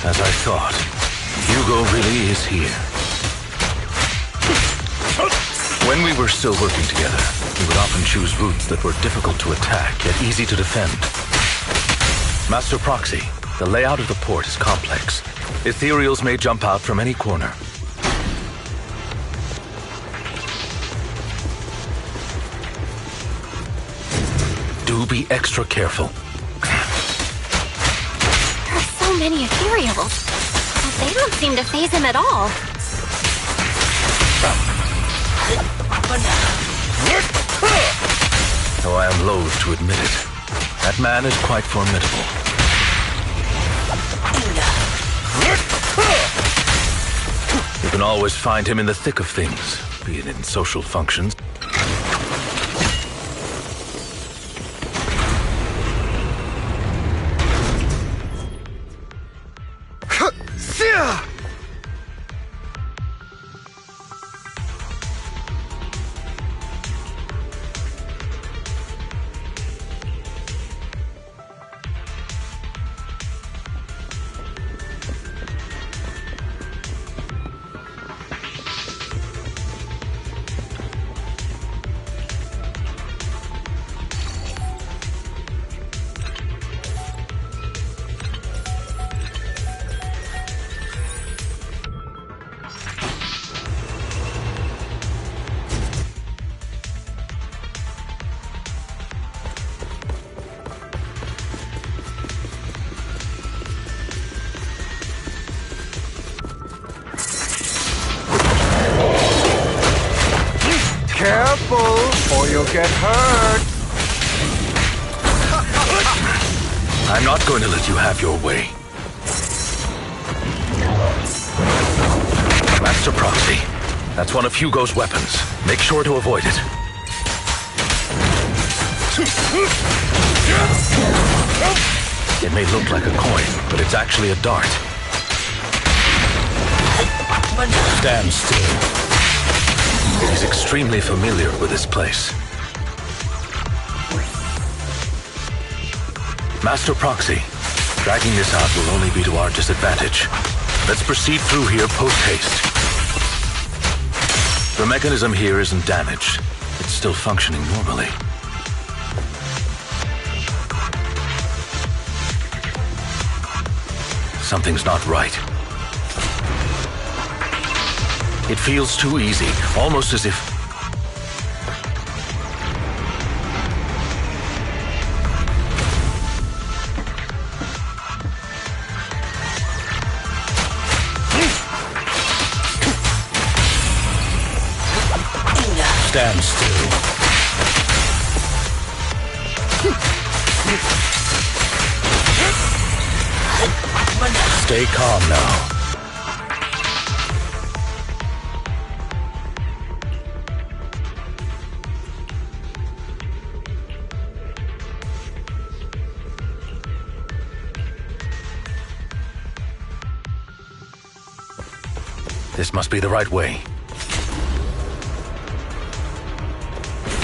As I thought, Hugo really is here. When we were still working together, we would often choose routes that were difficult to attack, yet easy to defend. Master Proxy, the layout of the port is complex. Ethereals may jump out from any corner. Do be extra careful.
So many ethereals, but they don't seem to faze him at all.
Though I am loath to admit it, that man is quite formidable. You can always find him in the thick of things, be it in social functions.
Careful, or you'll get hurt.
I'm not going to let you have your way. Master Proxy, that's one of Hugo's weapons. Make sure to avoid it. It may look like a coin, but it's actually a dart. Stand still. He's extremely familiar with this place. Master Proxy, dragging this out will only be to our disadvantage. Let's proceed through here post-haste. The mechanism here isn't damaged. It's still functioning normally. Something's not right. It feels too easy, almost as if... Stand still. Stay calm now. This must be the right way.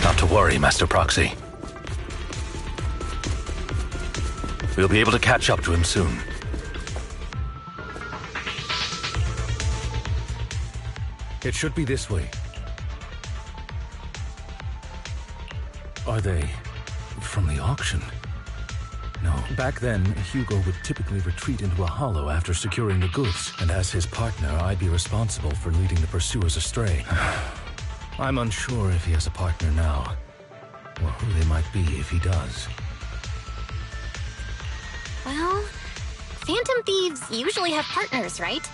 Not to worry, Master Proxy. We'll be able to catch up to him soon. It should be this way. Are they from the auction? No. Back then, Hugo would typically retreat into a hollow after securing the goods, and as his partner, I'd be responsible for leading the pursuers astray. I'm unsure if he has a partner now, or who they might be if he does.
Well, Phantom Thieves usually have partners, right?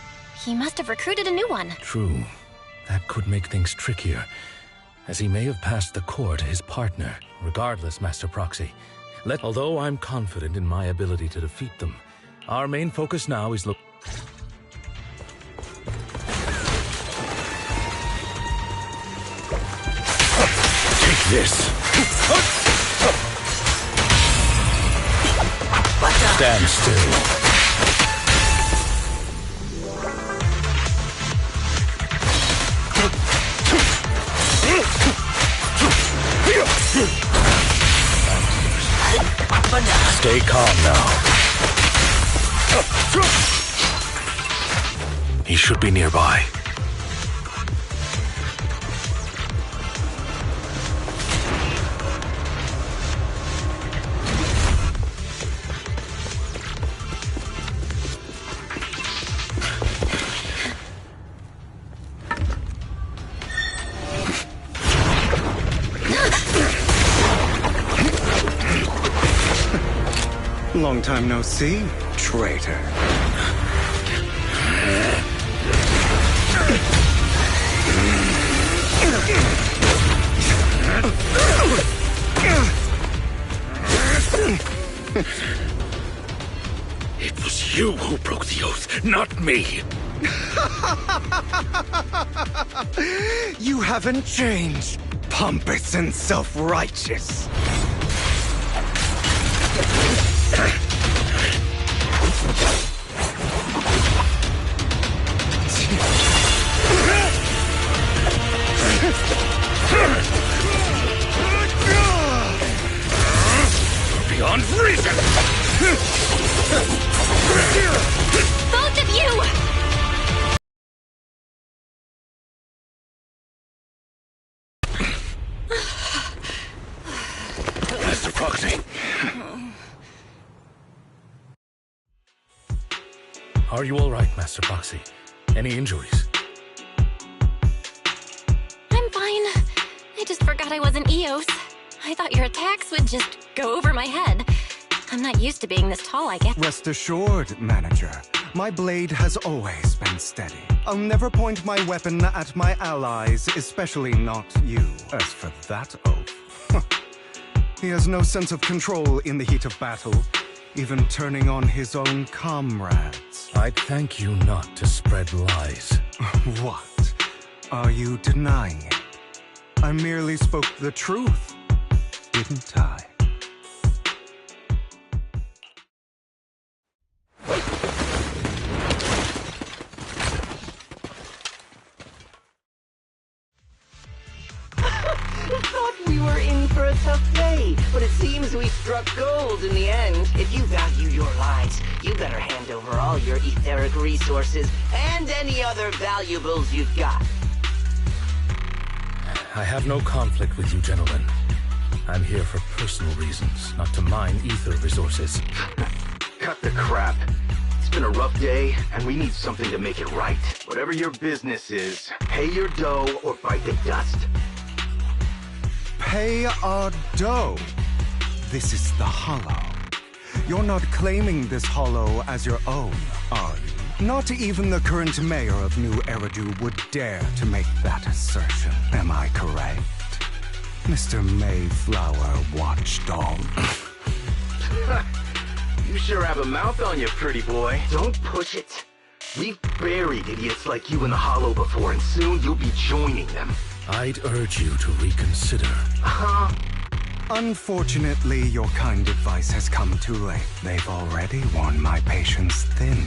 He must have recruited a new one.
True. That could make things trickier, as he may have passed the core to his partner. Regardless, Master Proxy, although I'm confident in my ability to defeat them, our main focus now is Take this. Stand still. Stay calm now. He should be nearby.
Long time no see, traitor.
It was you who broke the oath, not me.
You haven't changed, pompous and self-righteous.
Beyond reason!
Both of you!
Master Proxy.
Are you all right, Master Proxy? Any injuries?
I'm fine. I just forgot I wasn't Eos. I thought your attacks would just go over my head. I'm not used to being this tall, I guess.
Rest assured, Manager. My blade has always been steady. I'll never point my weapon at my allies, especially not you. As for that oath, he has no sense of control in the heat of battle, even turning on his own comrades.
I'd thank you not to spread lies.
What? Are you denying it? I merely spoke the truth, didn't I?
Thought we were in for a tough day, but it seems we struck gold in the end. If you value your lives, you better hand over all your etheric resources and any other valuables you've got.
I have no conflict with you, gentlemen. I'm here for personal reasons, not to mine ether resources.
Cut the crap. It's been a rough day, and we need something to make it right. Whatever your business is, pay your dough or bite the dust.
Pay our dough? This is the Hollow. You're not claiming this Hollow as your own, are you? Not even the current mayor of New Eridu would dare to make that assertion. Am I correct? Mr. Mayflower Watchdog.
You sure have a mouth on you, pretty boy. Don't push it. We've buried idiots like you in the Hollow before, and soon you'll be joining them.
I'd urge you to reconsider.
Unfortunately, your kind advice has come too late. They've already worn my patience thin.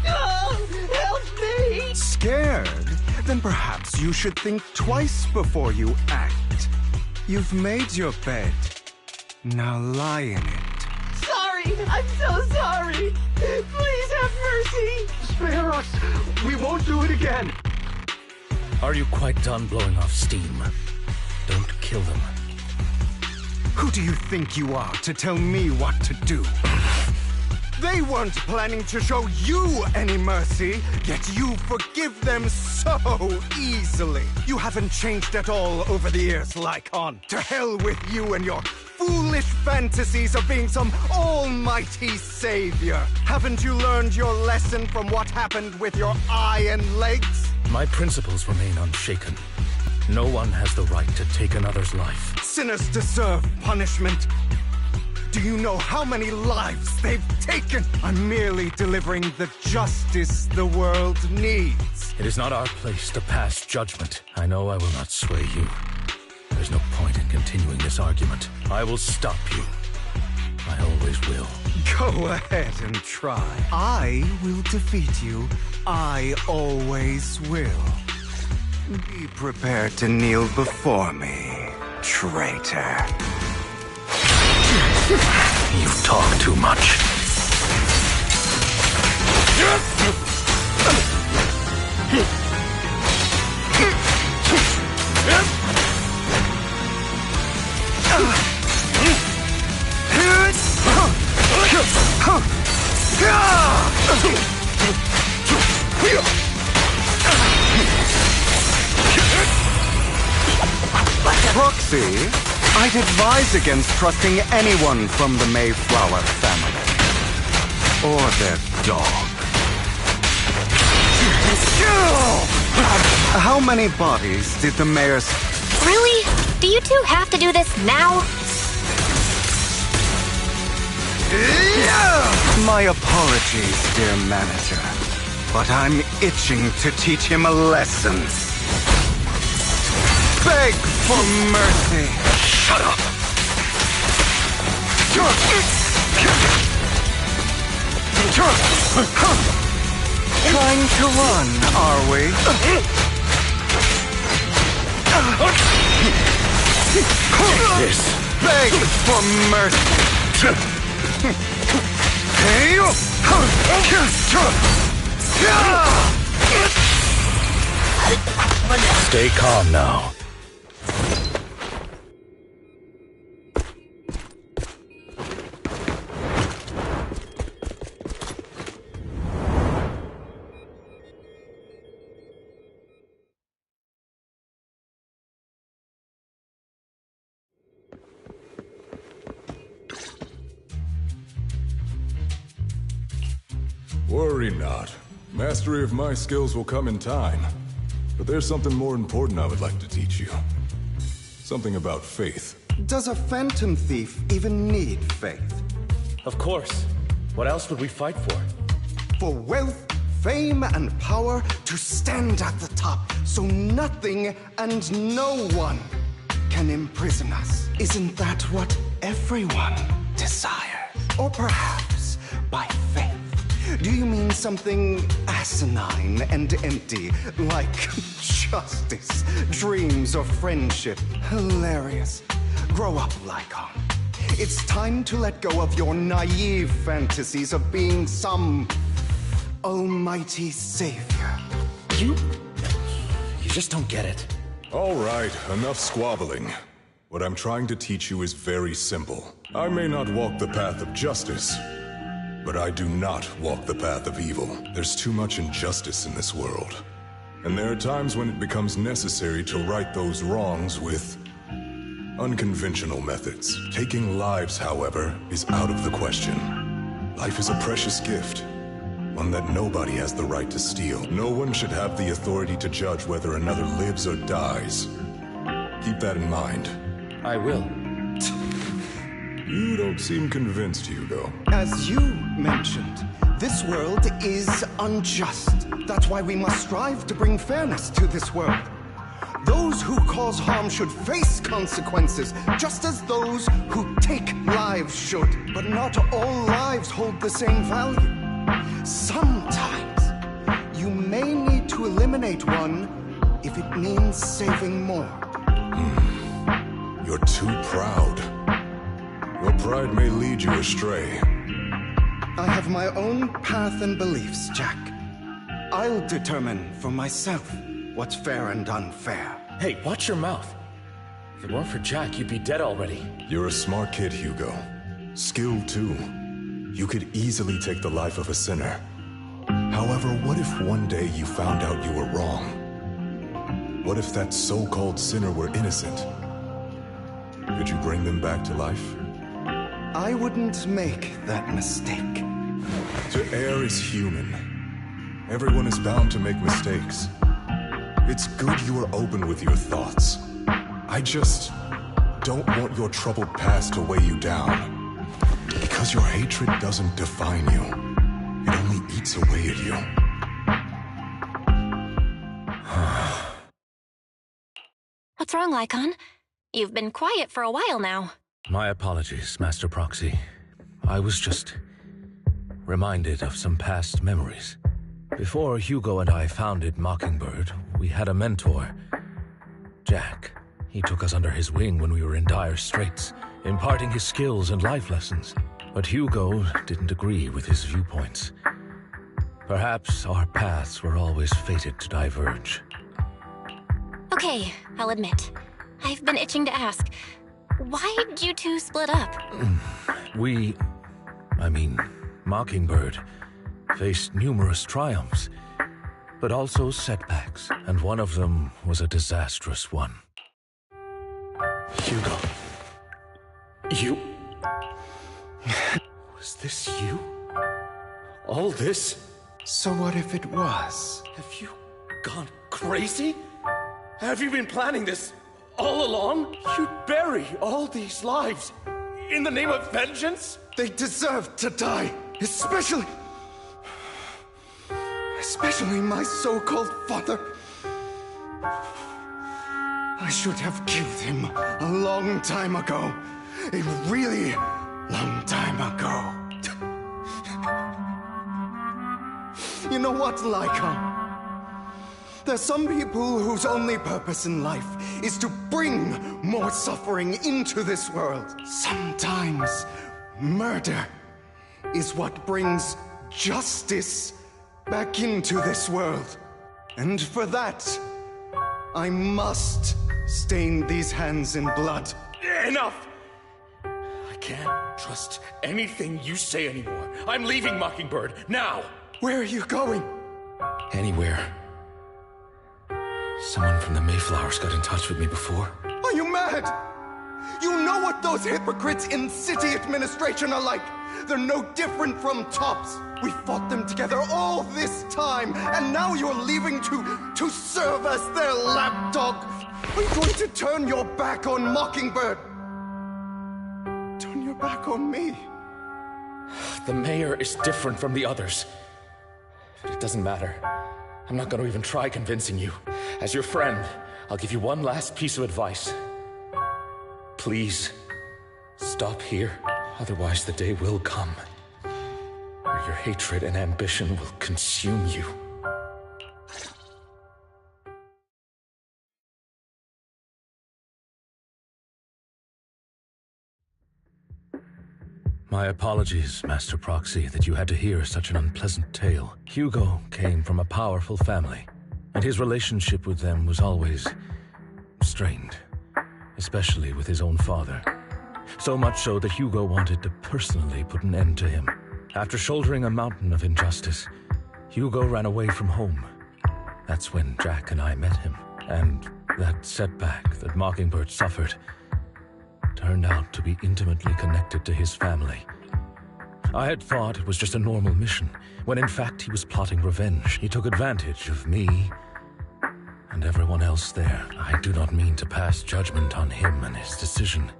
Help me!
Scared? Then perhaps you should think twice before you act. You've made your bed. Now lie in it.
Sorry! I'm so sorry! Please have mercy!
Spare us! We won't do it again!
Are you quite done blowing off steam? Don't kill them.
Who do you think you are to tell me what to do? They weren't planning to show you any mercy, yet you forgive them so easily. You haven't changed at all over the years, Lycon. To hell with you and your foolish fantasies of being some almighty savior. Haven't you learned your lesson from what happened with your eye and legs?
My principles remain unshaken. No one has the right to take another's life.
Sinners deserve punishment. Do you know how many lives they've taken? I'm merely delivering the justice the world needs.
It is not our place to pass judgment. I know I will not sway you. There's no point in continuing this argument. I will stop you. I always will.
Go ahead and try. I will defeat you. I always will. Be prepared to kneel before me, traitor.
You talk too much.
Proxy, I'd advise against trusting anyone from the Mayflower family. Or their dog. How many bodies did the mayor...
Really? Do you two have to do this now?
My apologies, dear manager. But I'm itching to teach him a lesson. Beg for mercy.
Shut up!
Trying to run, are we?
Take this.
Beg for mercy.
Stay calm now.
Worry not. Mastery of my skills will come in time. But there's something more important I would like to teach you. Something about faith.
Does a phantom thief even need faith?
Of course. What else would we fight for?
For wealth, fame, and power to stand at the top, so nothing and no one can imprison us. Isn't that what everyone desires? Or perhaps by faith? Do you mean something asinine and empty, like justice, dreams, or friendship? Hilarious. Grow up, Lycon. It's time to let go of your naive fantasies of being some almighty savior.
just don't get it.
All right, enough squabbling. What I'm trying to teach you is very simple. I may not walk the path of justice, but I do not walk the path of evil. There's too much injustice in this world. And there are times when it becomes necessary to right those wrongs with unconventional methods. Taking lives, however, is out of the question. Life is a precious gift, one that nobody has the right to steal. No one should have the authority to judge whether another lives or dies. Keep that in mind.
I will.
You don't seem convinced, Hugo.
As you mentioned, this world is unjust. That's why we must strive to bring fairness to this world. Those who cause harm should face consequences, just as those who take lives should. But not all lives hold the same value. Sometimes, you may need to eliminate one if it means saving more.
You're too proud. Your pride may lead you astray.
I have my own path and beliefs, Jack. I'll determine for myself what's fair and unfair.
Hey, watch your mouth. If it weren't for Jack, you'd be dead already.
You're a smart kid, Hugo. Skilled too. You could easily take the life of a sinner. However, what if one day you found out you were wrong? What if that so-called sinner were innocent? Could you bring them back to life?
I wouldn't make that mistake.
To err is human. Everyone is bound to make mistakes. It's good you are open with your thoughts. I just don't want your troubled past to weigh you down. Because your hatred doesn't define you. It only eats away at you.
What's wrong, Lycon? You've been quiet for a while now.
My apologies, Master Proxy. I was just reminded of some past memories. Before Hugo and I founded Mockingbird, we had a mentor, Jack. He took us under his wing when we were in dire straits, imparting his skills and life lessons. But Hugo didn't agree with his viewpoints. Perhaps our paths were always fated to diverge.
Okay, I'll admit. I've been itching to ask, why'd you two split up?
Mockingbird faced numerous triumphs, but also setbacks, and one of them was a disastrous one.
Hugo. You... Was this you? All this?
So what if it was?
Have you gone crazy? Have you been planning this all along? You'd bury all these lives in the name of vengeance?
They deserve to die, especially my so-called father. I should have killed him a long time ago. A really long time ago. You know what, Lycon? There's some people whose only purpose in life is to bring more suffering into this world. Sometimes murder is what brings justice back into this world. And for that, I must stain these hands in blood.
Enough! I can't trust anything you say anymore. I'm leaving Mockingbird, now!
Where are you going?
Anywhere. Someone from the Mayflowers got in touch with me before.
Are you mad? You know what those hypocrites in city administration are like. They're no different from tops. We fought them together all this time, and now you're leaving to serve as their lapdog. Are you going to turn your back on Mockingbird? Turn your back on me?
The mayor is different from the others. But it doesn't matter. I'm not going to even try convincing you. As your friend, I'll give you one last piece of advice. Please, stop here. Otherwise, the day will come where your hatred and ambition will consume you.
My apologies, Master Proxy, that you had to hear such an unpleasant tale. Hugo came from a powerful family, and his relationship with them was always strained, especially with his own father. So much so that Hugo wanted to personally put an end to him. After shouldering a mountain of injustice, Hugo ran away from home. That's when Jack and I met him, and that setback that Mockingbird suffered turned out to be intimately connected to his family. I had thought it was just a normal mission, when in fact he was plotting revenge. He took advantage of me and everyone else there. I do not mean to pass judgment on him and his decision,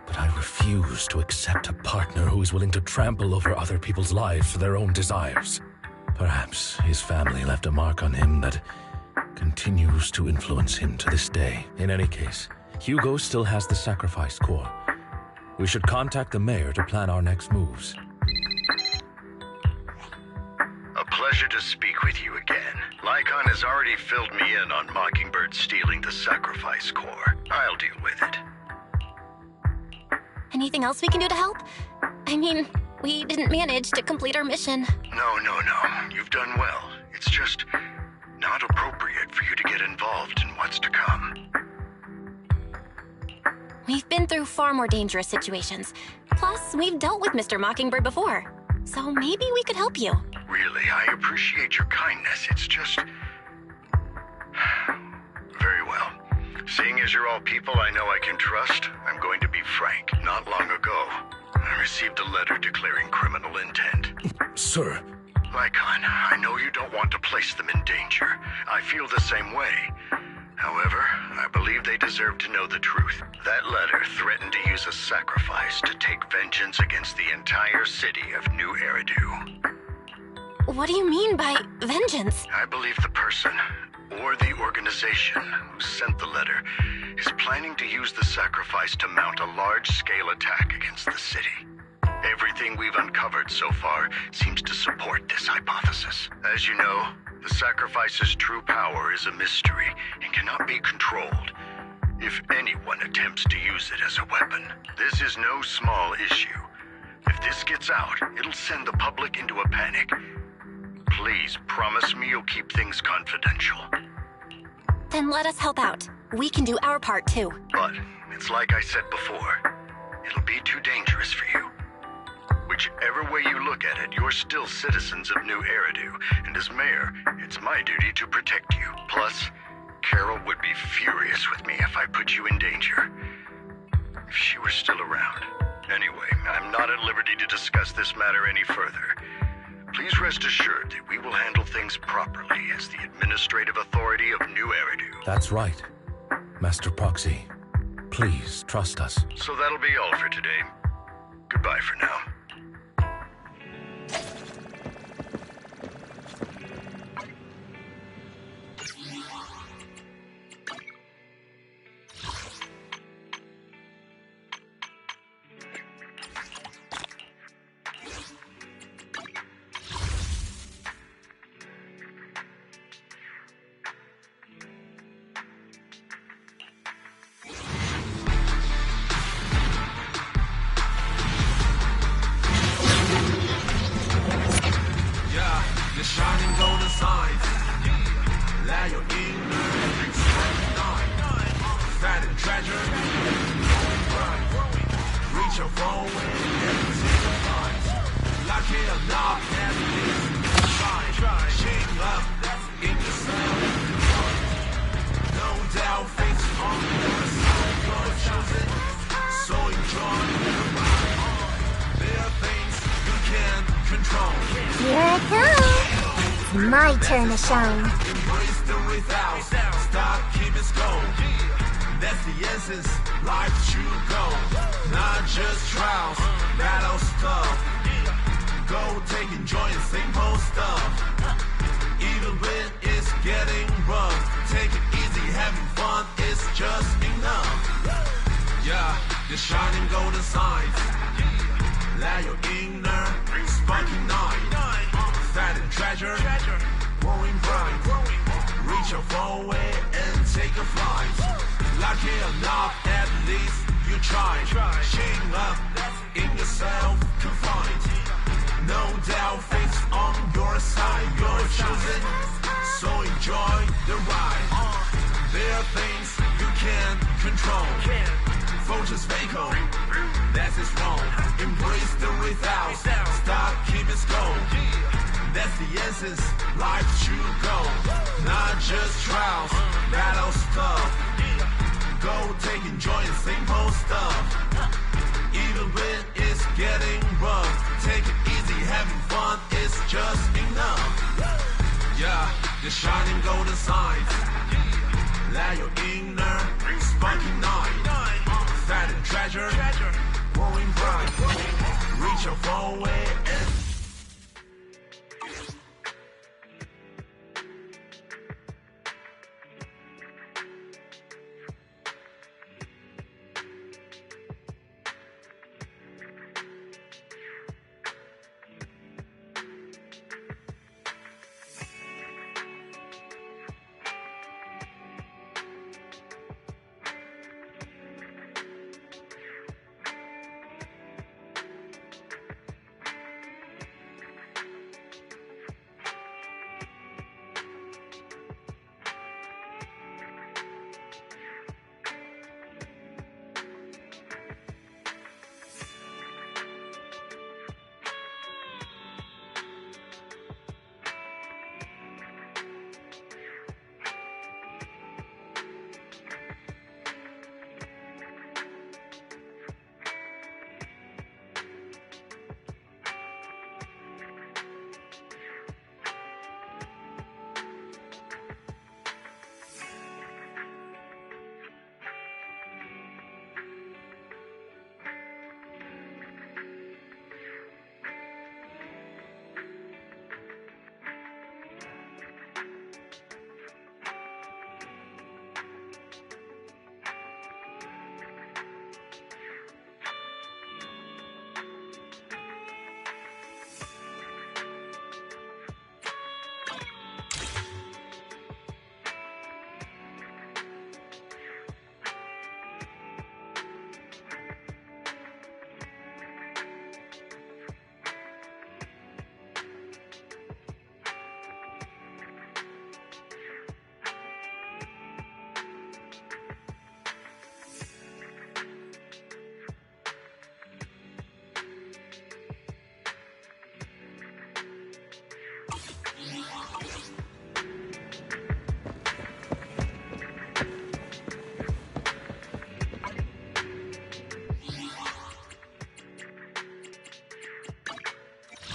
but I refuse to accept a partner who is willing to trample over other people's lives for their own desires. Perhaps his family left a mark on him that continues to influence him to this day. In any case, Hugo still has the sacrifice core. We should contact the mayor to plan our next moves.
A pleasure to speak with you again. Lycon has already filled me in on Mockingbird stealing the sacrifice core. I'll deal with it.
Anything else we can do to help? I mean, we didn't manage to complete our mission.
No. You've done well. It's just not appropriate for you to get involved in what's to come.
We've been through far more dangerous situations. Plus, we've dealt with Mr. Mockingbird before. So maybe we could help you.
Really, I appreciate your kindness. It's just... Very well. Seeing as you're all people I know I can trust, I'm going to be frank. Not long ago, I received a letter declaring criminal intent.
Sir.
Lycon, I know you don't want to place them in danger. I feel the same way. However, I believe they deserve to know the truth. That letter threatened to use a sacrifice to take vengeance against the entire city of New Eridu.
What do you mean by vengeance?
I believe the person, or the organization, who sent the letter is planning to use the sacrifice to mount a large-scale attack against the city. Everything we've uncovered so far seems to support this hypothesis. As you know, the sacrifice's true power is a mystery and cannot be controlled. If anyone attempts to use it as a weapon, this is no small issue. If this gets out, it'll send the public into a panic. Please promise me you'll keep things confidential.
Then let us help out. We can do our part too.
But it's like I said before, it'll be too dangerous for you. Whichever way you look at it, you're still citizens of New Eridu, and as mayor, it's my duty to protect you. Plus, Carol would be furious with me if I put you in danger. If she were still around. Anyway, I'm not at liberty to discuss this matter any further. Please rest assured that we will handle things properly as the administrative authority of New Eridu.
That's right, Master Proxy. Please trust us.
So that'll be all for today. Goodbye for now.
My turn to shine.
Embrace the without, stop, keep it going. That's the essence, life should go. Not just trials, battle stuff. Go take and join simple stuff. Even when it's getting rough, take it easy, having fun is just enough. Yeah, the shining golden signs. Let your inner sparking night. That treasure, growing bright. Reach your far away and take a flight. Lucky enough, at least you try. Shaking up in yourself, confined. No doubt, fate's on your side. You're chosen,
so enjoy the ride. There are things you can't control. Focus vehicle, that is wrong. Embrace the without, stop, keep it going. That's the essence, life should go. Not just trials, battle stuff. Go take enjoy the simple stuff. Even when it's getting rough, take it easy, having fun is just enough. Yeah, the shining golden signs. Let your inner sparky night. That treasure, glowing bright. Reach your forward and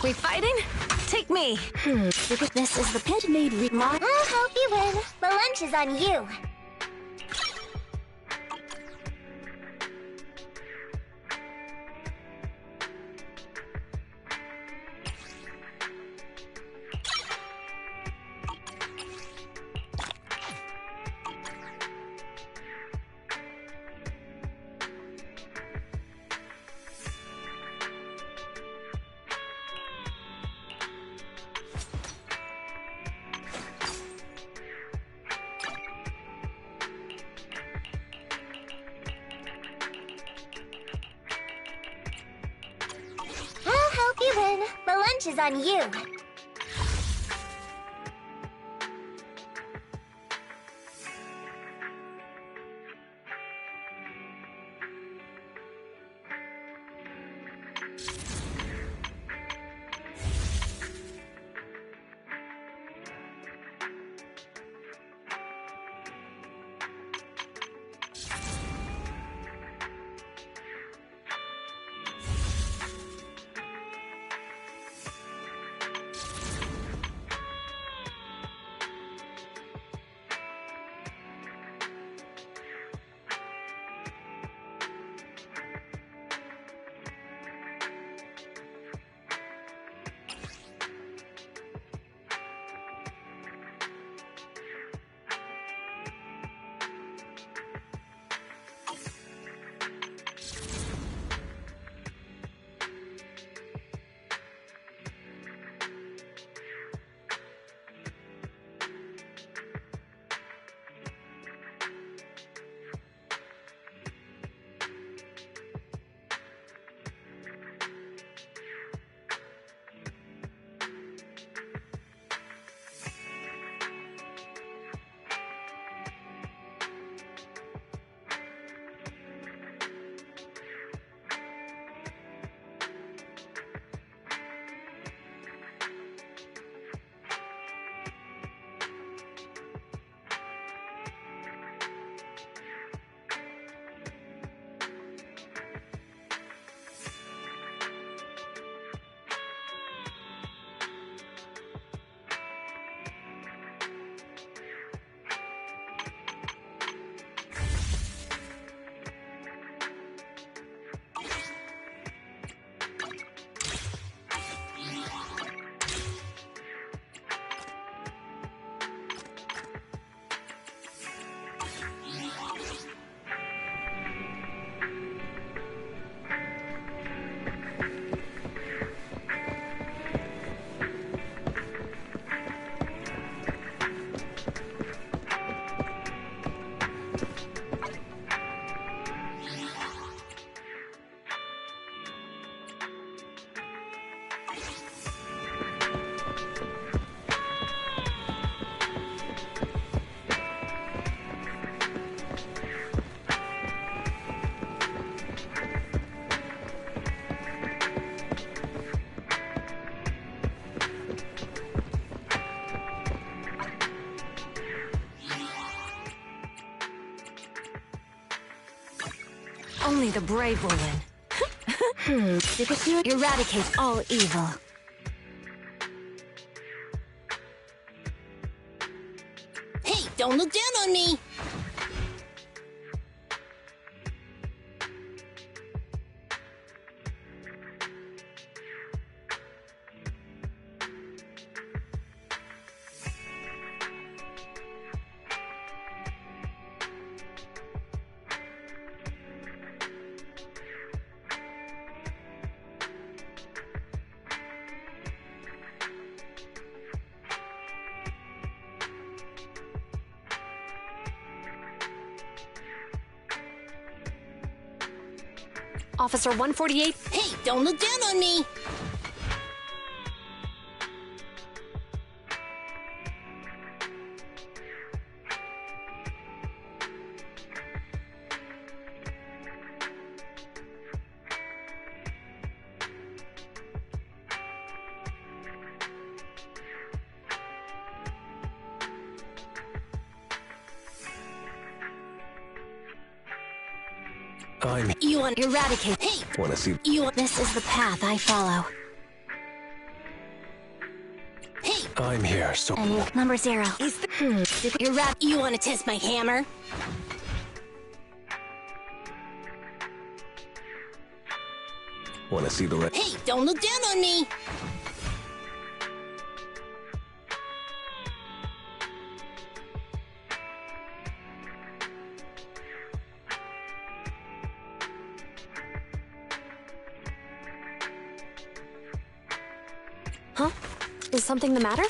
We fighting? Take me.
This is the pit made I'll help you win. The lunch is on you. The lunch is on you.
Only the brave will win. Eradicate all evil.
Hey, don't look down on me!
Officer 148.
Hey, don't look down on me!
You want to eradicate.
Hey!
Wanna see? This is the path I follow.
Hey!
I'm here, so. And you, number 0. Is the.
You want to test my hammer?
Wanna see the red?
Hey, don't look down on me!
Huh? Is something the matter?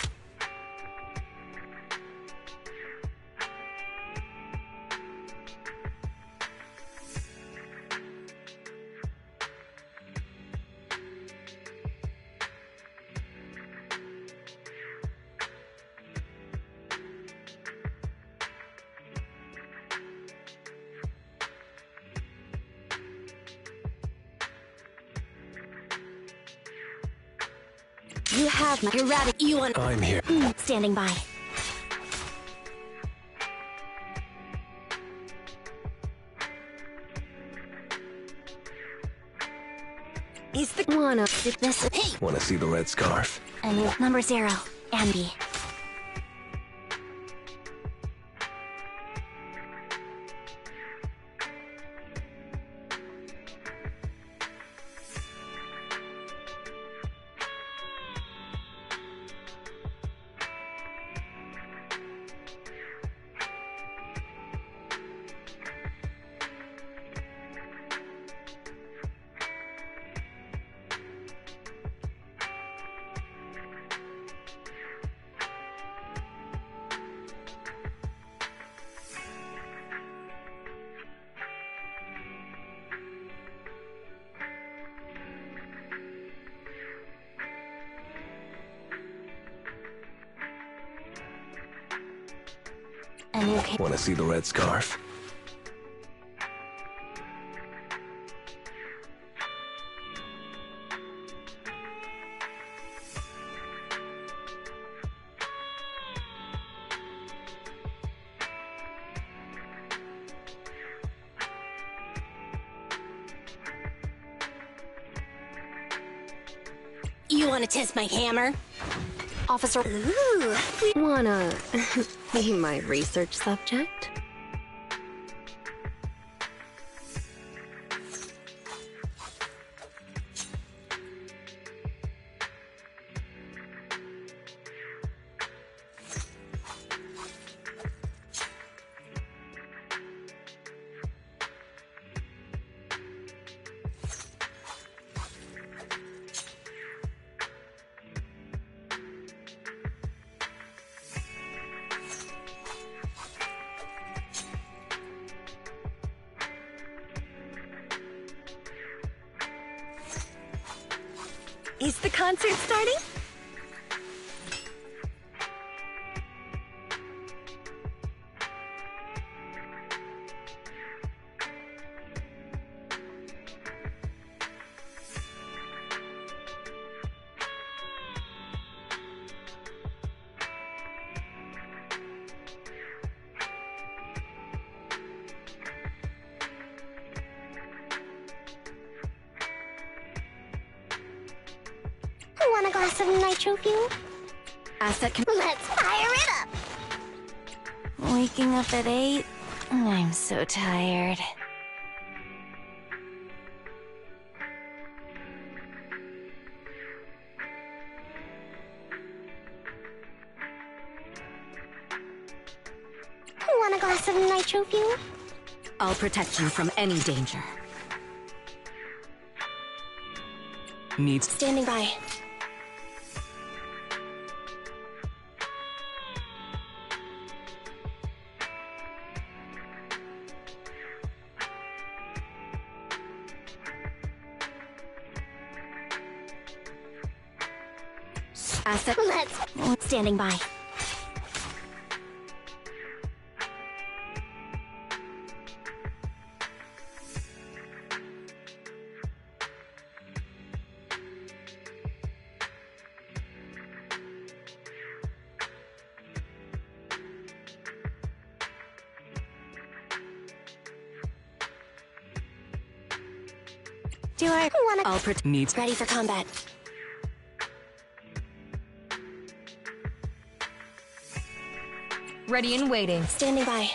You have my eradicate.
You want.
I'm here. Standing by. Is the wanna this?
Hey!
Wanna see the red scarf? And you, number 0, Andy. And you can.
Wanna see the red scarf?
You want to test my hammer?
Officer.
Ooh, wanna be my research subject?
Is the concert starting?
glass of nitro fuel?
Asset can.
Let's fire it up!
Waking up at 8? I'm so tired.
Want a glass of nitro fuel?
I'll protect you from any danger.
Needs.
Standing by.
Asset.
Let's. Standing by.
Do I
wanna?
I'll
Needs.
Ready for combat.
Ready and waiting.
Standing by.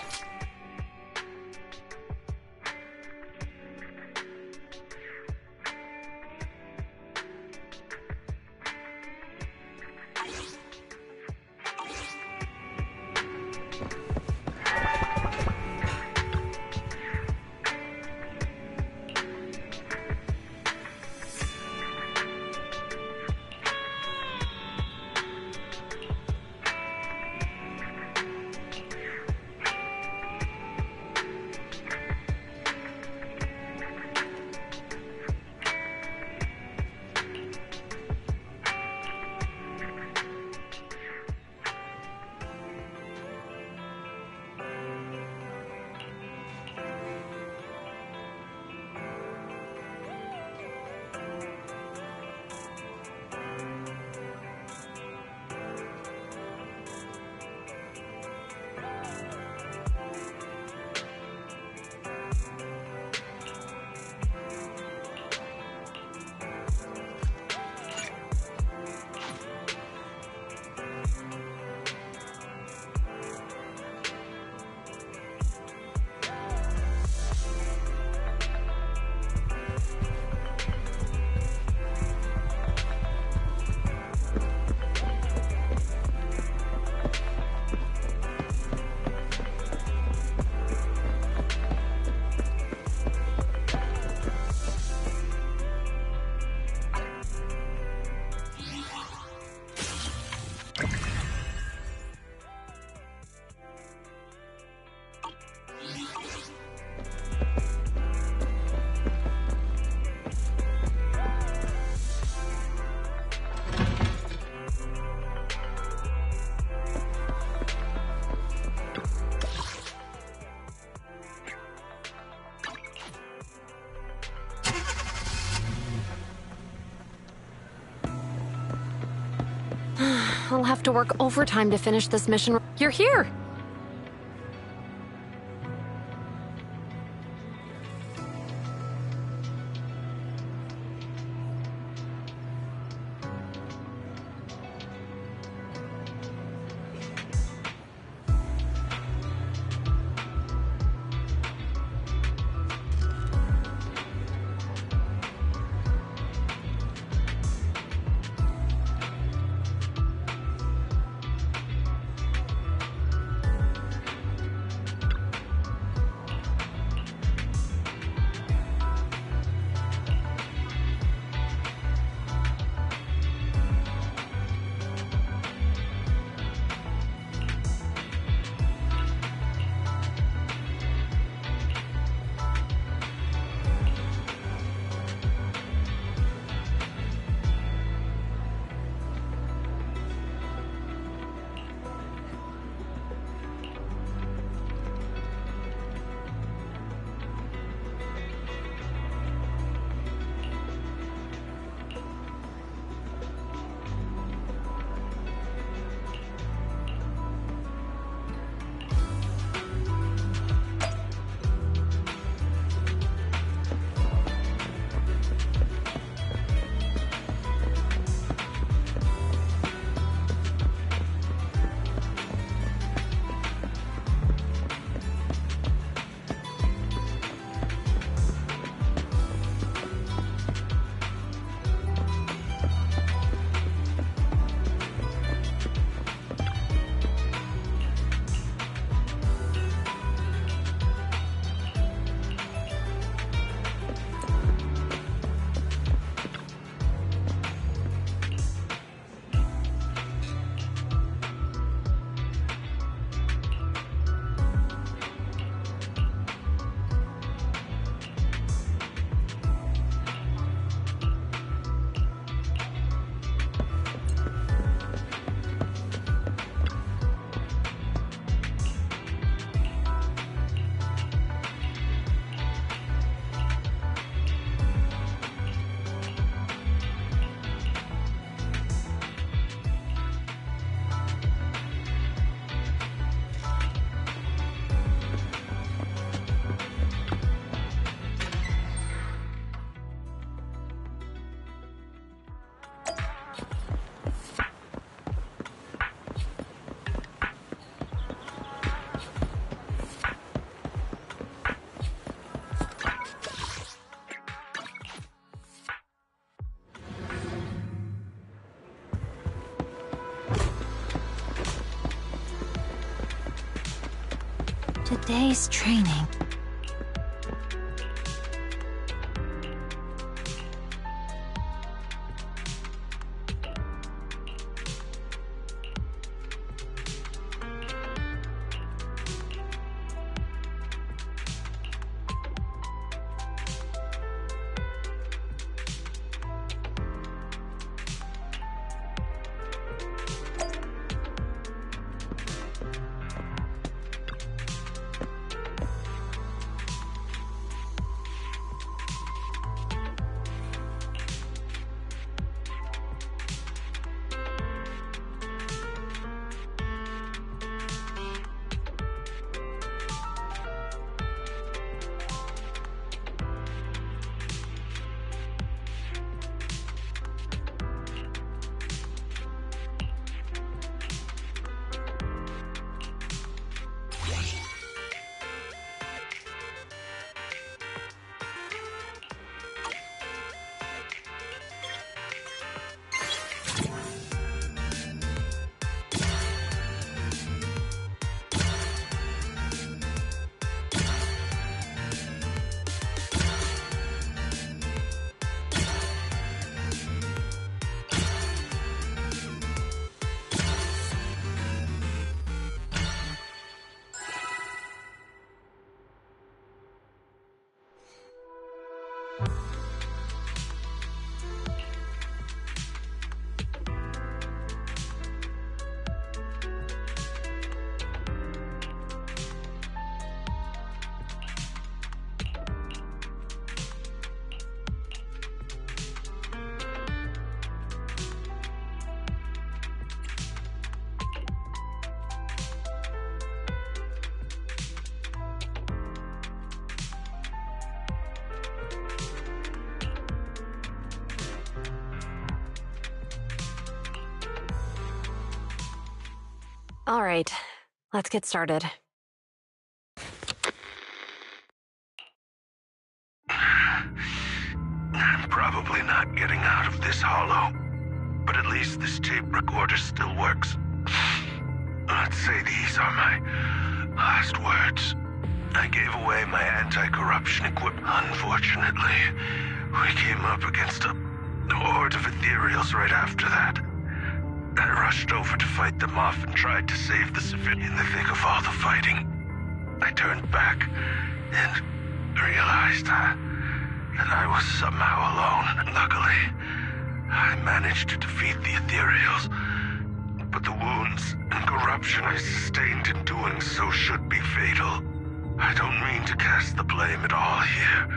I'll have to work overtime to finish this mission. You're here!
day's training.
All right, let's get started.
I'm probably not getting out of this hollow, but at least this tape recorder still works. Let's say these are my last words. I gave away my anti-corruption equipment. Unfortunately, we came up against a horde of ethereals right after that. I rushed over to fight them off and tried to save the civilians. In the thick of all the fighting, I turned back and realized that I was somehow alone. Luckily, I managed to defeat the ethereals, but the wounds and corruption I sustained in doing so should be fatal. I don't mean to cast the blame at all here,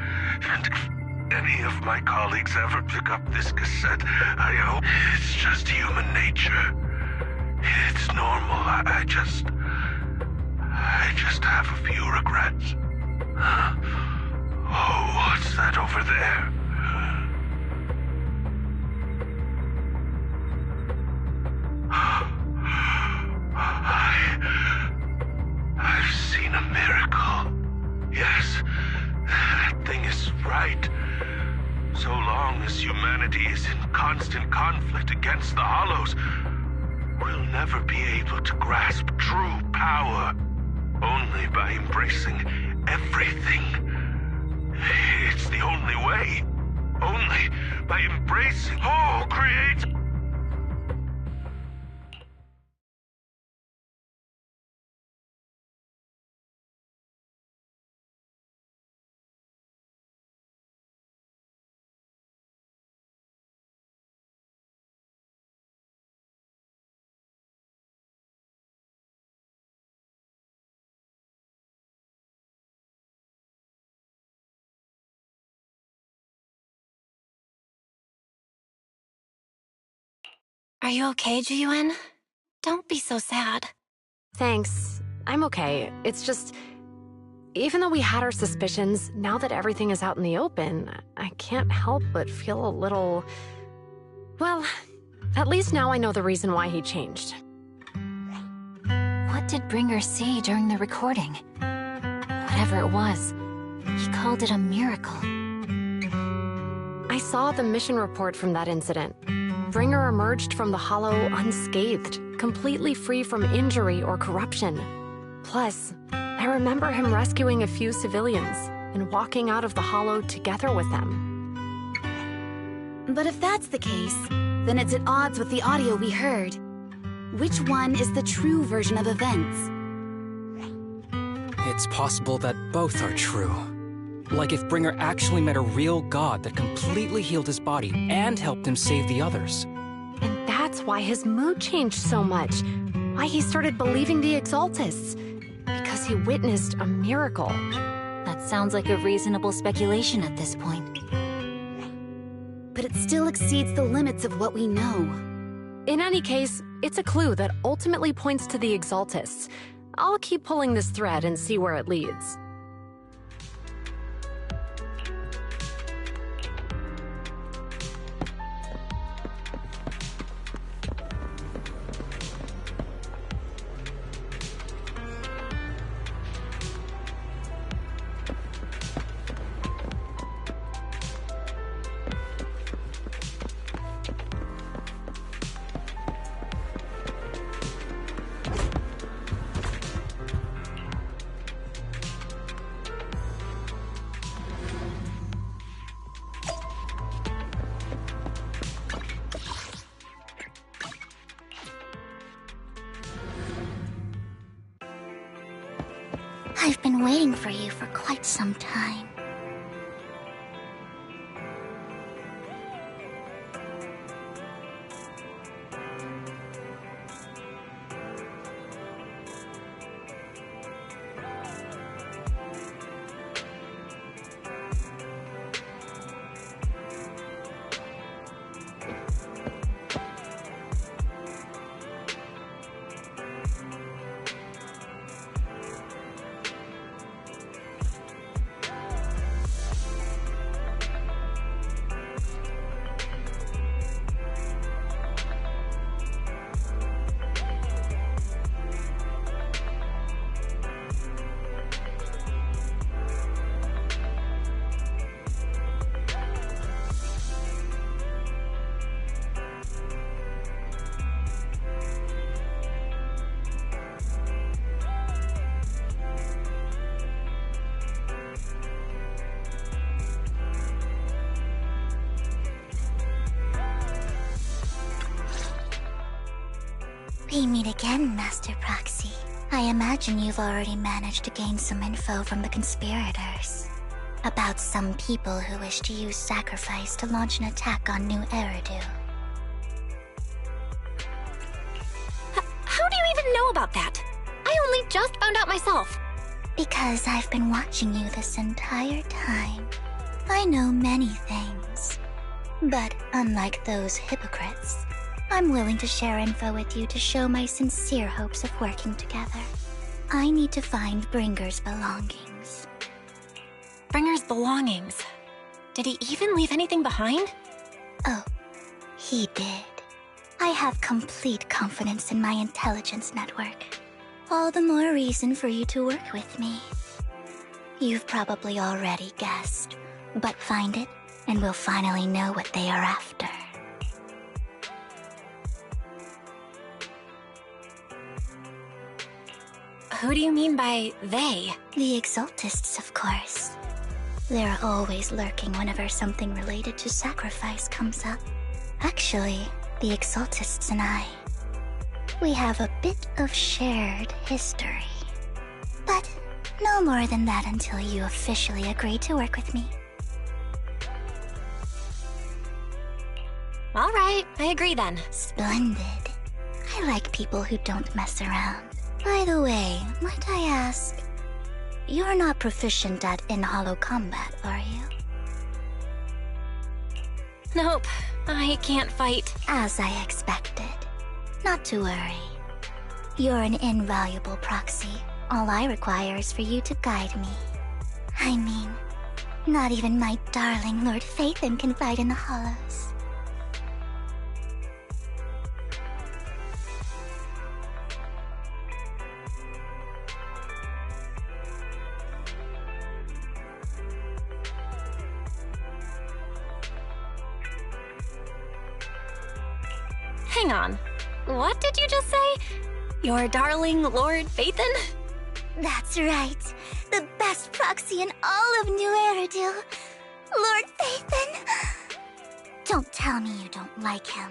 and if any of my colleagues ever pick up this cassette, I hope it's just human nature. It's normal. I just have a few regrets. Oh, what's that over there? I've seen a miracle. Yes, that thing is right. So long as humanity is in constant conflict against the Hollows, we'll never be able to grasp true power. Only by embracing everything. It's the only way. Only by embracing all creates.
Are you okay, Jiyuan? Don't be so sad.
Thanks. I'm okay. It's just, even though we had our suspicions, now that everything is out in the open, I can't help but feel a little... Well, at least now I know the reason why he changed.
What did Bringer see during the recording? Whatever it was, he called it a miracle.
I saw the mission report from that incident. Bringer emerged from the Hollow unscathed, completely free from injury or corruption. Plus,
I remember him rescuing a few civilians and walking out of the hollow together with them.
But if that's the case, then it's at odds with the audio we heard. Which one is the true version of events?
It's possible that both are true. Like if Bringer actually met a real god that completely healed his body and helped him save the others.
And that's why his mood changed so much. Why he started believing the Exaltists. Because he witnessed a miracle.
That sounds like a reasonable speculation at this point. But it still exceeds the limits of what we know.
In any case, it's a clue that ultimately points to the Exaltists. I'll keep pulling this thread and see where it leads.
I've been waiting for you for quite some time. We meet again, Master Proxy. I imagine you've already managed to gain some info from the conspirators. About some people who wish to use sacrifice to launch an attack on New Eridu.
How do you even know about that? I only just found out myself.
Because I've been watching you this entire time. I know many things. But unlike those hypocrites, I'm willing to share info with you to show my sincere hopes of working together. I need to find Bringer's belongings.
Bringer's belongings? Did he even leave anything behind?
Oh, he did. I have complete confidence in my intelligence network. All the more reason for you to work with me. You've probably already guessed, but find it and we'll finally know what they are after.
Who do you mean by they?
The Exaltists, of course. They're always lurking whenever something related to sacrifice comes up. Actually, the Exaltists and I, we have a bit of shared history. But no more than that until you officially agree to work with me.
All right, I agree then.
Splendid. I like people who don't mess around. By the way, might I ask, you're not proficient at in-hollow combat, are you?
Nope, I can't fight.
As I expected. Not to worry. You're an invaluable proxy. All I require is for you to guide me. I mean, not even my darling Lord Phaethon can fight in the hollows.
Hang on. What did you just say? Your darling Lord Phaethon?
That's right. The best proxy in all of New Eridu. Lord Phaethon. Don't tell me you don't like him.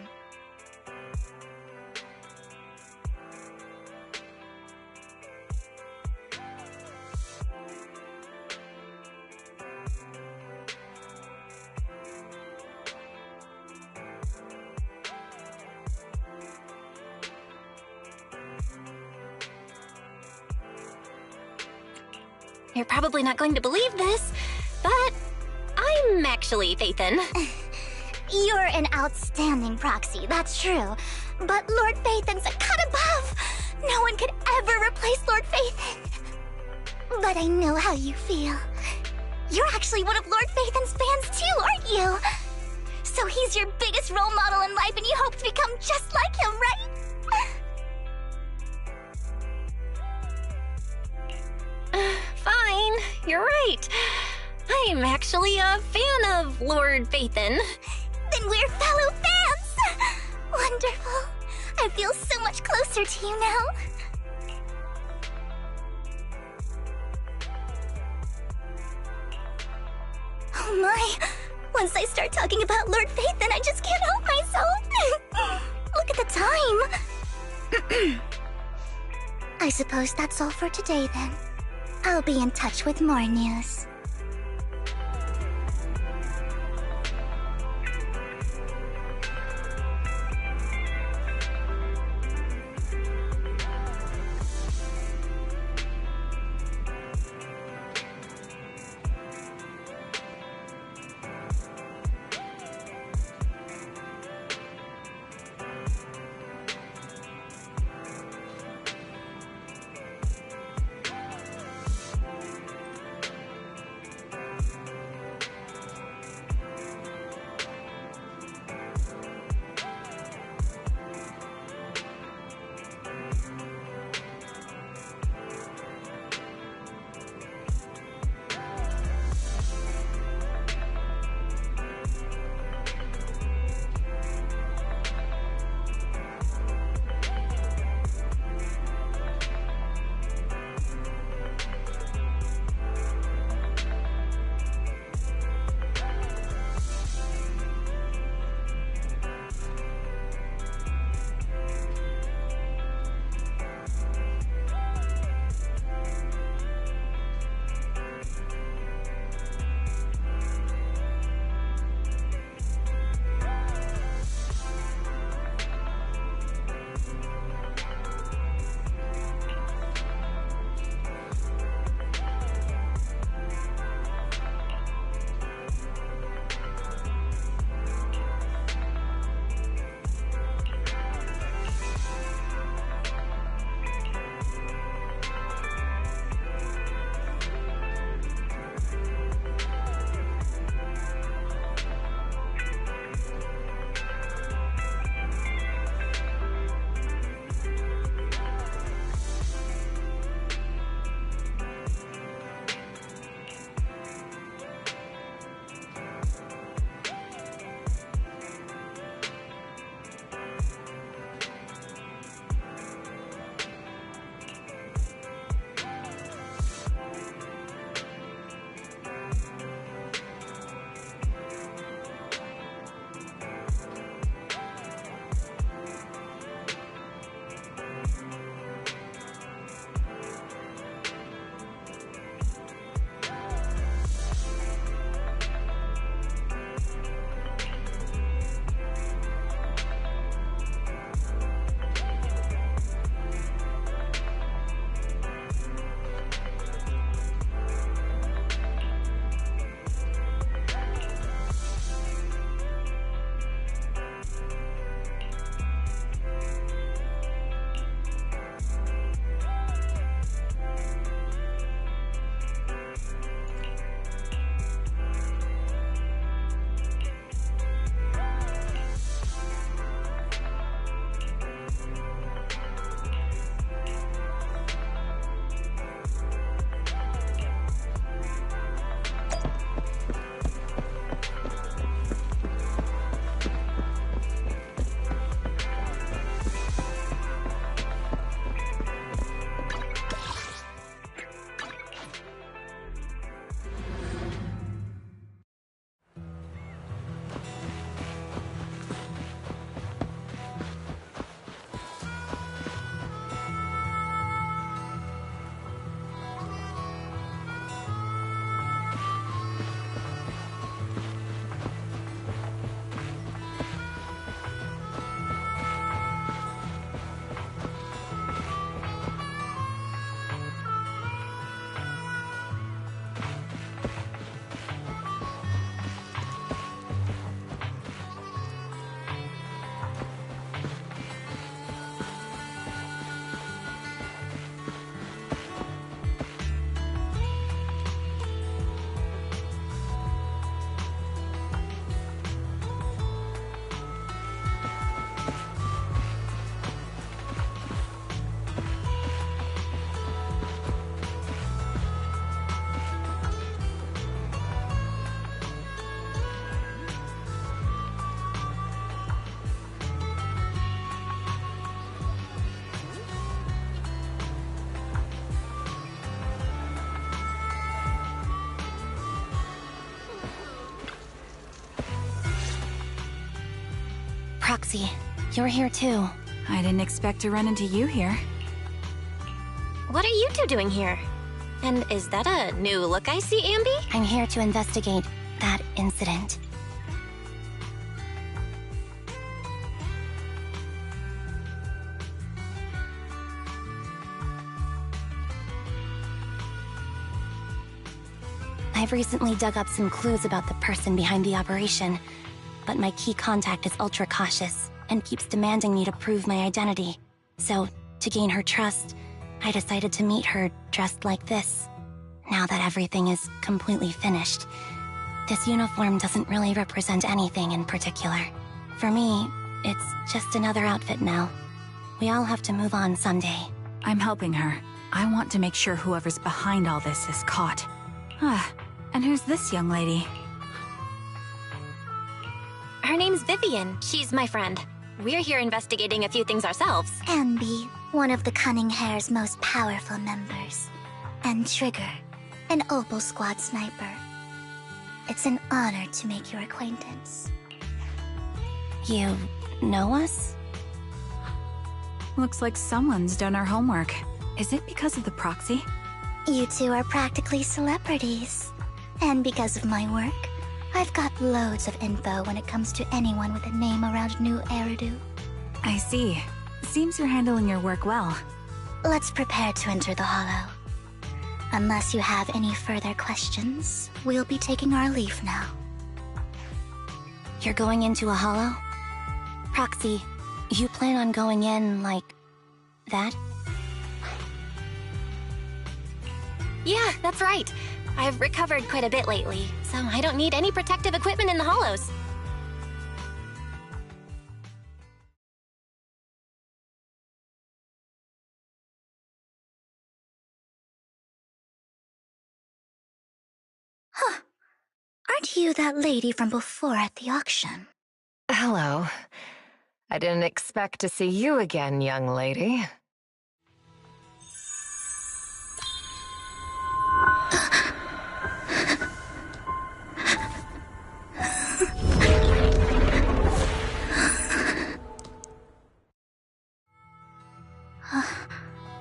You're probably not going to believe this, but I'm actually Phaethon.
You're an outstanding proxy, that's true. But Lord Phaethon's a cut above. No one could ever replace Lord Phaethon. But I know how you feel. You're actually one of Lord Phaethon's fans too, aren't you? So he's your biggest role model in life and you hope to become just like him, right?
Fine, you're right. I'm actually a fan of Lord Phaethon.
Then we're fellow fans! Wonderful. I feel so much closer to you now. Oh my! Once I start talking about Lord Phaethon, I just can't help myself. Look at the time. I suppose that's all for today then. I'll be in touch with more news.
Proxy, you're here too.
I didn't expect to run into you here.
What are you two doing here? And is that a new look I see, Ambi? I'm here to investigate that incident. I've recently dug up some clues about the person behind the operation, but my key contact is ultra cautious and keeps demanding me to prove my identity. So, to gain her trust, I decided to meet her dressed like this. Now that everything is completely finished, this uniform doesn't really represent anything in particular. For me, it's just another outfit now. We all have to move on someday.
I'm helping her. I want to make sure whoever's behind all this is caught. And who's this young lady?
Her name's Vivian. She's my friend. We're here investigating a few things ourselves.
Ambi, one of the Cunning Hair's most powerful members. And Trigger, an Opal Squad sniper. It's an honor to make your acquaintance.
You know us?
Looks like someone's done our homework. Is it because of the proxy?
You two are practically celebrities. And because of my work, I've got loads of info when it comes to anyone with a name around New Eridu.
I see. Seems you're handling your work well.
Let's prepare to enter the Hollow. Unless you have any further questions, we'll be taking our leave now.
You're going into a Hollow? Proxy, you plan on going in like that? Yeah, that's right. I've recovered quite a bit lately, so I don't need any protective equipment in the Hollows.
Huh. Aren't you that lady from before at the auction?
Hello. I didn't expect to see you again, young lady.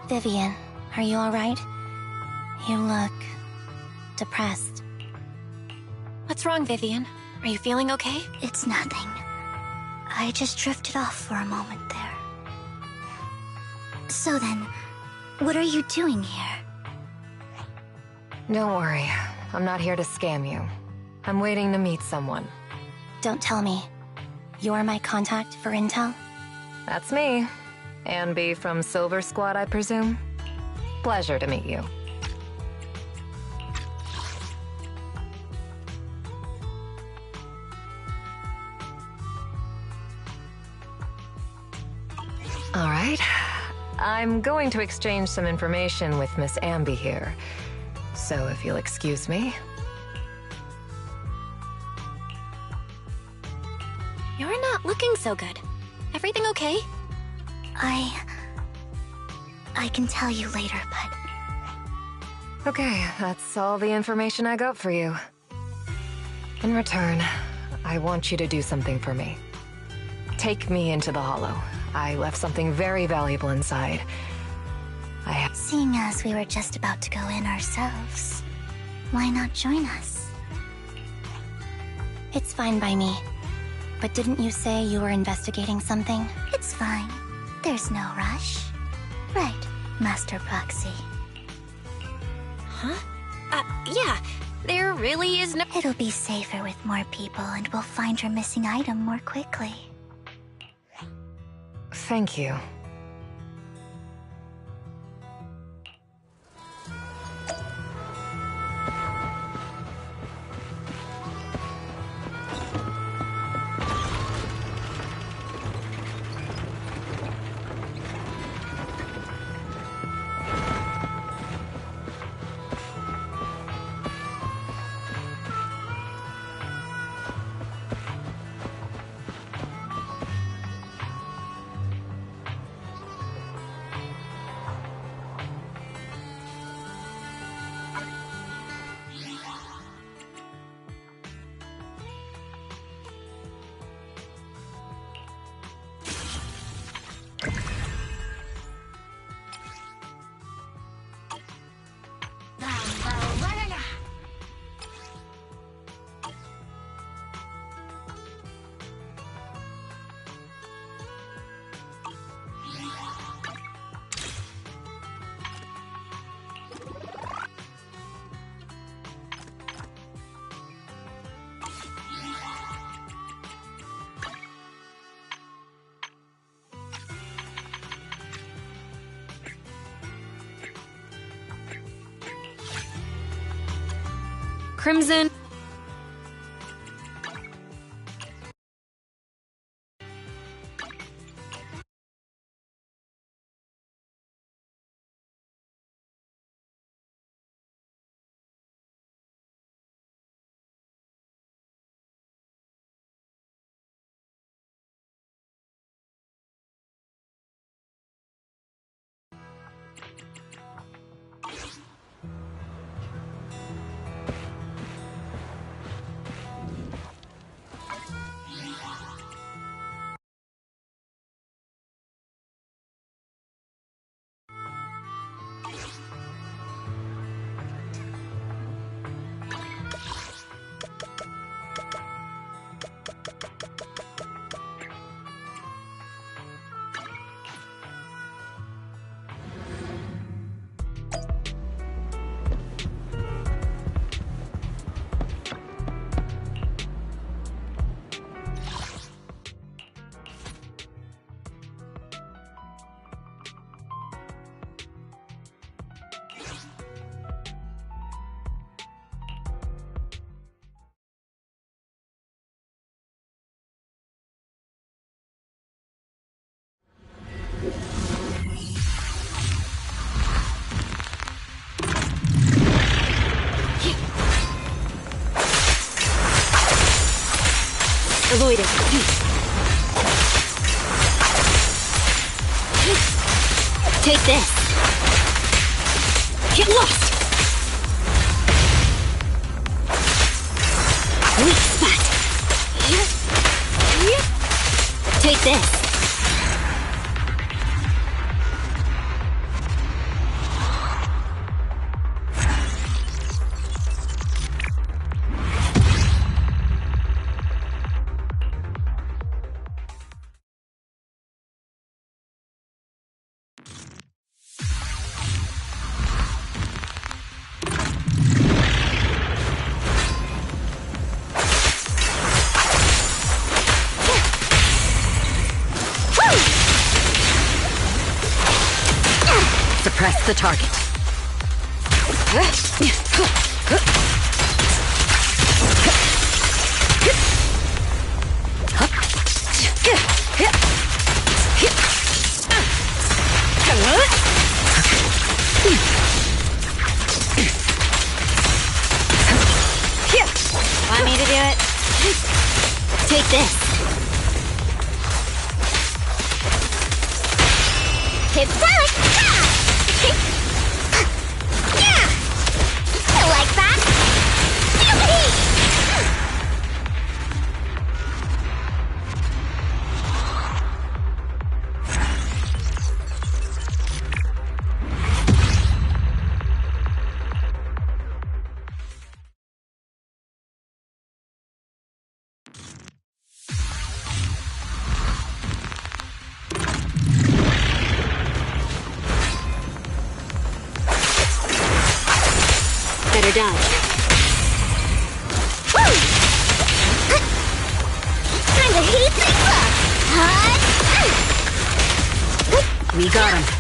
Vivian, are you alright? You look depressed. What's wrong, Vivian? Are you feeling okay?
It's nothing. I just drifted off for a moment there. So then, what are you doing here?
Don't worry. I'm not here to scam you. I'm waiting to meet someone.
Don't tell me. You're my contact for intel?
That's me. Ambi from Silver Squad, I presume? Pleasure to meet you. All right. I'm going to exchange some information with Miss Ambi here. So if you'll excuse me.
You're not looking so good. Everything okay?
I can tell you later, but...
Okay, that's all the information I got for you. In return, I want you to do something for me. Take me into the Hollow. I left something very valuable inside.
Seeing as we were just about to go in ourselves, why not join us?
It's fine by me. But didn't you say you were investigating something?
It's fine. There's no rush. Right, Master Proxy.
Huh? Yeah. There really is no...
It'll be safer with more people, and we'll find your missing item more quickly.
Thank you.
Crimson. Avoid it. Take this. Get lost. Weak spot. Take this. Suppress the target. Want me to do it? Take this. Hit back! Yeah! You like that? Better dodge. Time to heat things up. We got him.